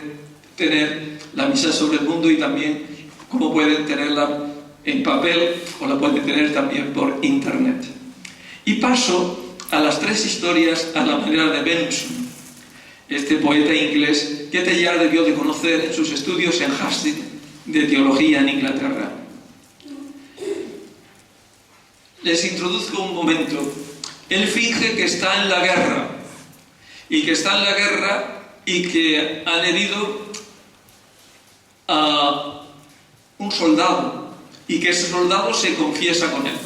tener la misa sobre el mundo y también cómo pueden tenerla en papel, o la pueden tener también por internet. Y paso a las tres historias a la manera de Benson, este poeta inglés que Teilhard debió de conocer en sus estudios en Hastings de teología en Inglaterra. Les introduzco un momento. Él finge que está en la guerra, y que han herido a un soldado, y que ese soldado se confiesa con él.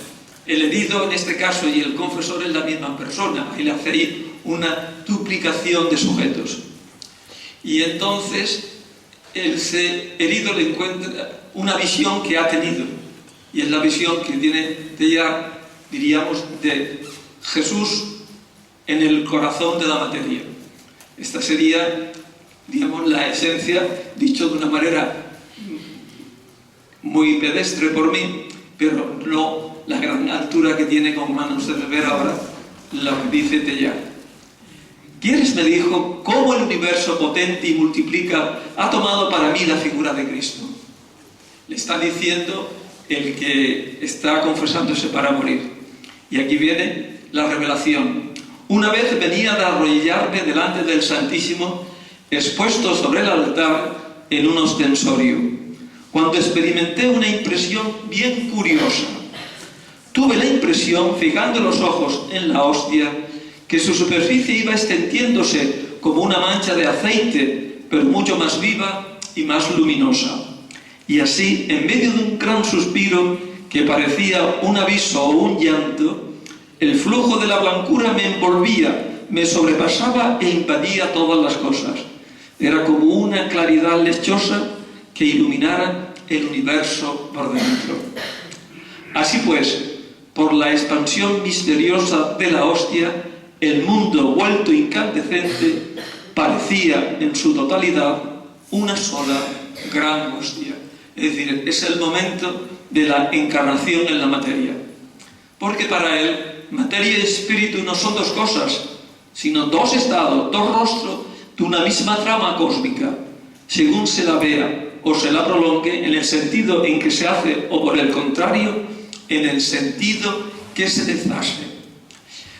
El herido en este caso y el confesor es la misma persona, y le hace ahí una duplicación de sujetos. Y entonces ese herido le encuentra una visión que ha tenido, y es la visión que tiene Teilhard, diríamos, de Jesús en el corazón de la materia. Esta sería, digamos, la esencia, dicho de una manera muy pedestre por mí, pero no la gran altura que tiene, como van ustedes a ver ahora lo que dice Teilhard. ¿Quieres, me dijo, cómo el universo potente y multiplica ha tomado para mí la figura de Cristo? Le está diciendo el que está confesándose para morir. Y aquí viene la revelación. Una vez venía de arrodillarme delante del Santísimo, expuesto sobre el altar en un ostensorio, cuando experimenté una impresión bien curiosa. Tuve la impresión, fijando los ojos en la hostia, que su superficie iba extendiéndose como una mancha de aceite, pero mucho más viva y más luminosa. Y así, en medio de un gran suspiro que parecía un aviso o un llanto, el flujo de la blancura me envolvía, me sobrepasaba e invadía todas las cosas. Era como una claridad lechosa que iluminara el universo por dentro. Así pues, por la expansión misteriosa de la hostia, el mundo vuelto incandescente parecía en su totalidad una sola gran hostia. Es decir, es el momento de la encarnación en la materia. Porque para él, materia y espíritu no son dos cosas, sino dos estados, dos rostros de una misma trama cósmica, según se la vea o se la prolongue, en el sentido en que se hace, o por el contrario, en el sentido que se deshace.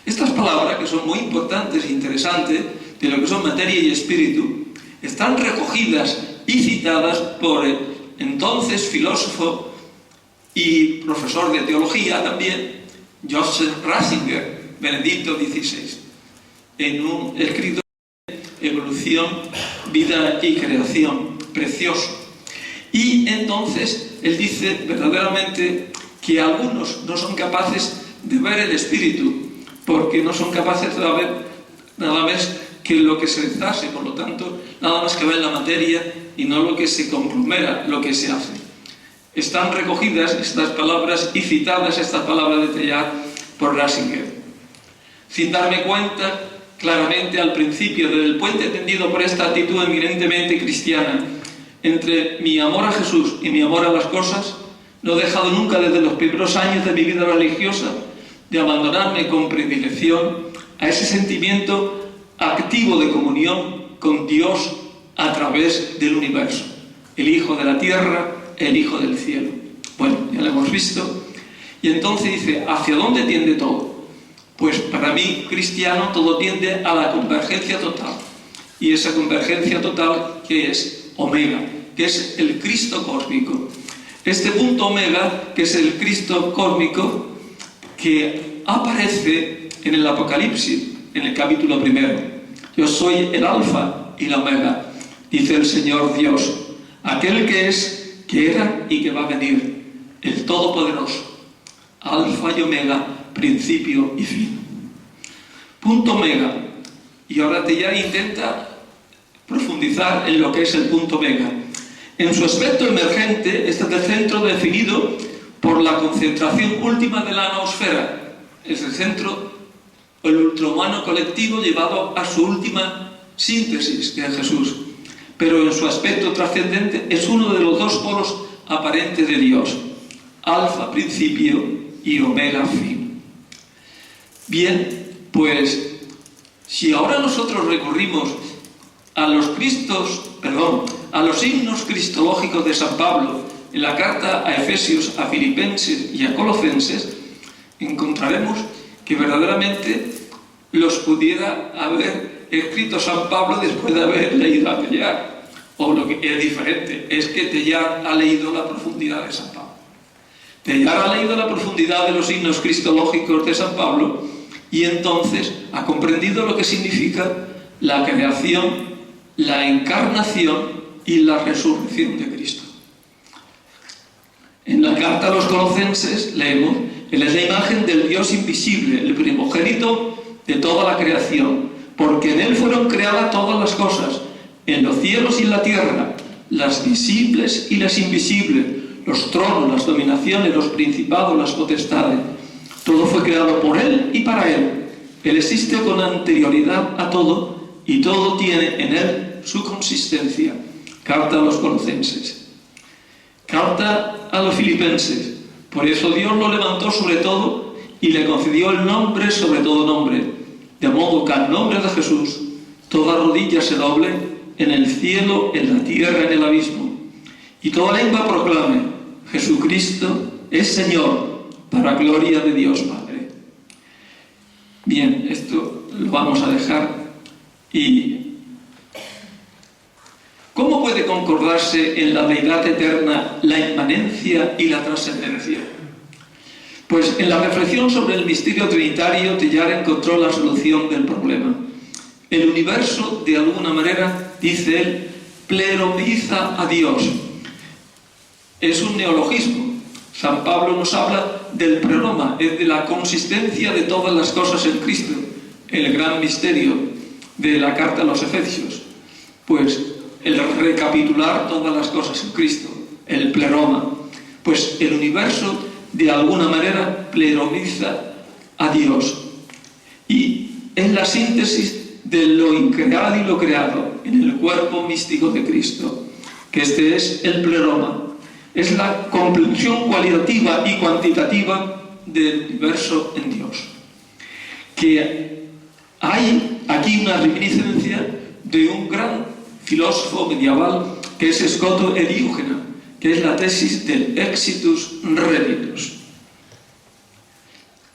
Estas palabras, que son muy importantes e interesantes, de lo que son materia y espíritu, están recogidas y citadas por el entonces filósofo y profesor de teología también, Joseph Ratzinger, Benedicto XVI, en un escrito de Evolución, Vida y Creación, precioso. Y entonces él dice verdaderamente que algunos no son capaces de ver el espíritu, porque no son capaces de ver nada más que lo que se les hace, por lo tanto, nada más que ver la materia y no lo que se conglomera, lo que se hace. Están recogidas estas palabras y citadas estas palabras de Teilhard por Ratzinger. Sin darme cuenta, claramente al principio del puente tendido por esta actitud eminentemente cristiana entre mi amor a Jesús y mi amor a las cosas, no he dejado nunca desde los primeros años de mi vida religiosa de abandonarme con predilección a ese sentimiento activo de comunión con Dios a través del universo, el Hijo de la tierra, el Hijo del cielo. Bueno, ya lo hemos visto. Y entonces dice, ¿hacia dónde tiende todo? Pues para mí, cristiano, todo tiende a la convergencia total. Y esa convergencia total, que es omega, que es el Cristo cósmico. Este punto omega, que es el Cristo cósmico, que aparece en el Apocalipsis, en el capítulo 1. Yo soy el alfa y la omega, dice el Señor Dios, aquel que es, que era y que va a venir, el Todopoderoso, alfa y omega, principio y fin. Punto omega. Y ahora ya intenta profundizar en lo que es el punto omega. En su aspecto emergente, este es el centro definido por la concentración última de la noosfera. Es el centro, el ultrahumano colectivo llevado a su última síntesis, que es Jesús. Pero en su aspecto trascendente es uno de los dos polos aparentes de Dios. Alfa, principio, y omega, fin. Bien, pues, si ahora nosotros recurrimos a los himnos cristológicos de San Pablo en la carta a Efesios, a Filipenses y a Colosenses, encontraremos que verdaderamente los pudiera haber escrito San Pablo después de haber leído a Teilhard. O lo que es diferente, es que Teilhard ha leído la profundidad de San Pablo. Teilhard ha leído la profundidad de los himnos cristológicos de San Pablo y entonces ha comprendido lo que significa la creación, la encarnación y la resurrección de Cristo. En la carta a los Colosenses leemos: Él es la imagen del Dios invisible, el primogénito de toda la creación, porque en Él fueron creadas todas las cosas, en los cielos y en la tierra, las visibles y las invisibles, los tronos, las dominaciones, los principados, las potestades. Todo fue creado por Él y para Él. Él existe con anterioridad a todo y todo tiene en Él su consistencia. Carta a los Colosenses. Carta a los Filipenses. Por eso Dios lo levantó sobre todo y le concedió el nombre sobre todo nombre, de modo que al nombre de Jesús toda rodilla se doble en el cielo, en la tierra, en el abismo, y toda lengua proclame: Jesucristo es Señor, para gloria de Dios Padre. Bien, esto lo vamos a dejar. ¿Y cómo puede concordarse en la deidad eterna la inmanencia y la trascendencia? Pues en la reflexión sobre el misterio trinitario, Teilhard encontró la solución del problema. El universo, de alguna manera, dice él, pleromiza a Dios. Es un neologismo. San Pablo nos habla del pleroma, es de la consistencia de todas las cosas en Cristo, el gran misterio de la carta a los Efesios. Pues el recapitular todas las cosas en Cristo, el pleroma. Pues el universo, de alguna manera, pleromiza a Dios. Y es la síntesis de lo increado y lo creado en el cuerpo místico de Cristo, que este es el pleroma. Es la comprensión cualitativa y cuantitativa del universo en Dios. Que hay aquí una reminiscencia de un gran filósofo medieval que es Scoto Eriúgena, que es la tesis del exitus reditus.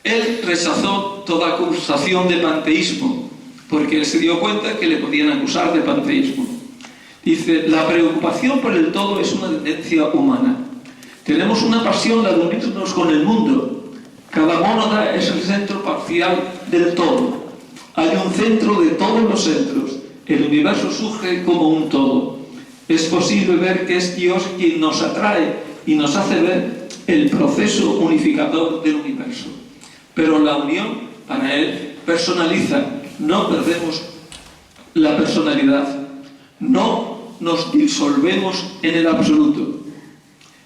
Él rechazó toda acusación de panteísmo, porque él se dio cuenta que le podían acusar de panteísmo. Dice, la preocupación por el todo es una tendencia humana. Tenemos una pasión, la de unirnos con el mundo. Cada mónada es el centro parcial del todo. Hay un centro de todos los centros. El universo surge como un todo. Es posible ver que es Dios quien nos atrae y nos hace ver el proceso unificador del universo. Pero la unión, para él, personaliza. No perdemos la personalidad. No nos disolvemos en el absoluto.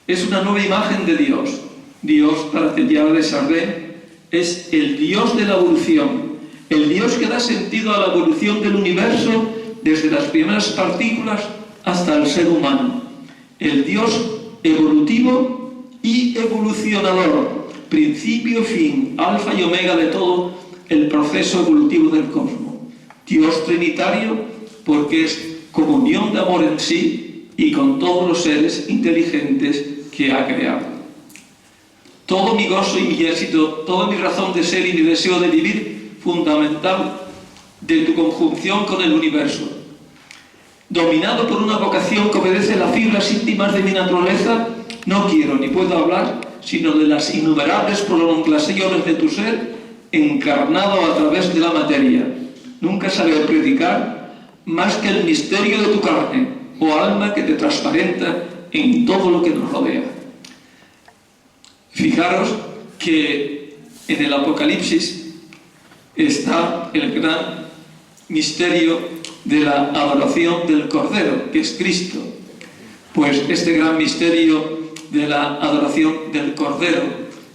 Es una nueva imagen de Dios. Dios, para Teilhard de Chardin, es el Dios de la evolución, el Dios que da sentido a la evolución del universo desde las primeras partículas hasta el ser humano. El Dios evolutivo y evolucionador, principio, fin, alfa y omega de todo el proceso evolutivo del cosmos. Dios trinitario porque es comunión de amor en sí y con todos los seres inteligentes que ha creado. Todo mi gozo y mi éxito, toda mi razón de ser y mi deseo de vivir, fundamental de tu conjunción con el universo. Dominado por una vocación que obedece las fibras íntimas de mi naturaleza, no quiero ni puedo hablar sino de las innumerables prolongaciones de tu ser encarnado a través de la materia. Nunca sabré predicar más que el misterio de tu carne, oh alma que te transparenta en todo lo que nos rodea. Fijaros que en el Apocalipsis está el gran misterio de la adoración del Cordero, que es Cristo. Pues este gran misterio de la adoración del Cordero,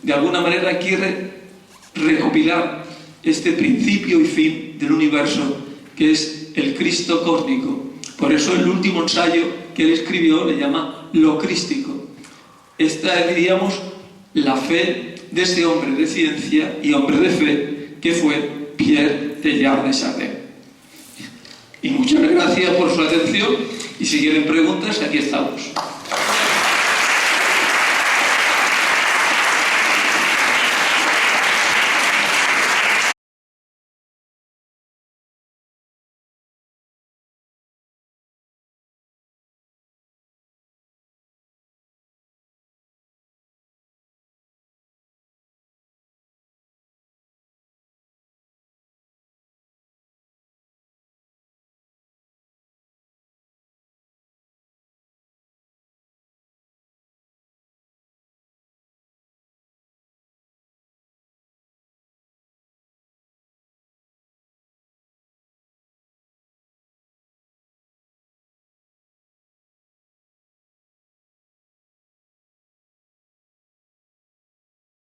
de alguna manera quiere recopilar este principio y fin del universo, que es el Cristo cósmico. Por eso el último ensayo que él escribió le llama Lo Crístico. Esta, diríamos, la fe de ese hombre de ciencia y hombre de fe que fue Pierre Teilhard de Chardin. Y muchas gracias por su atención, y si quieren preguntas, aquí estamos.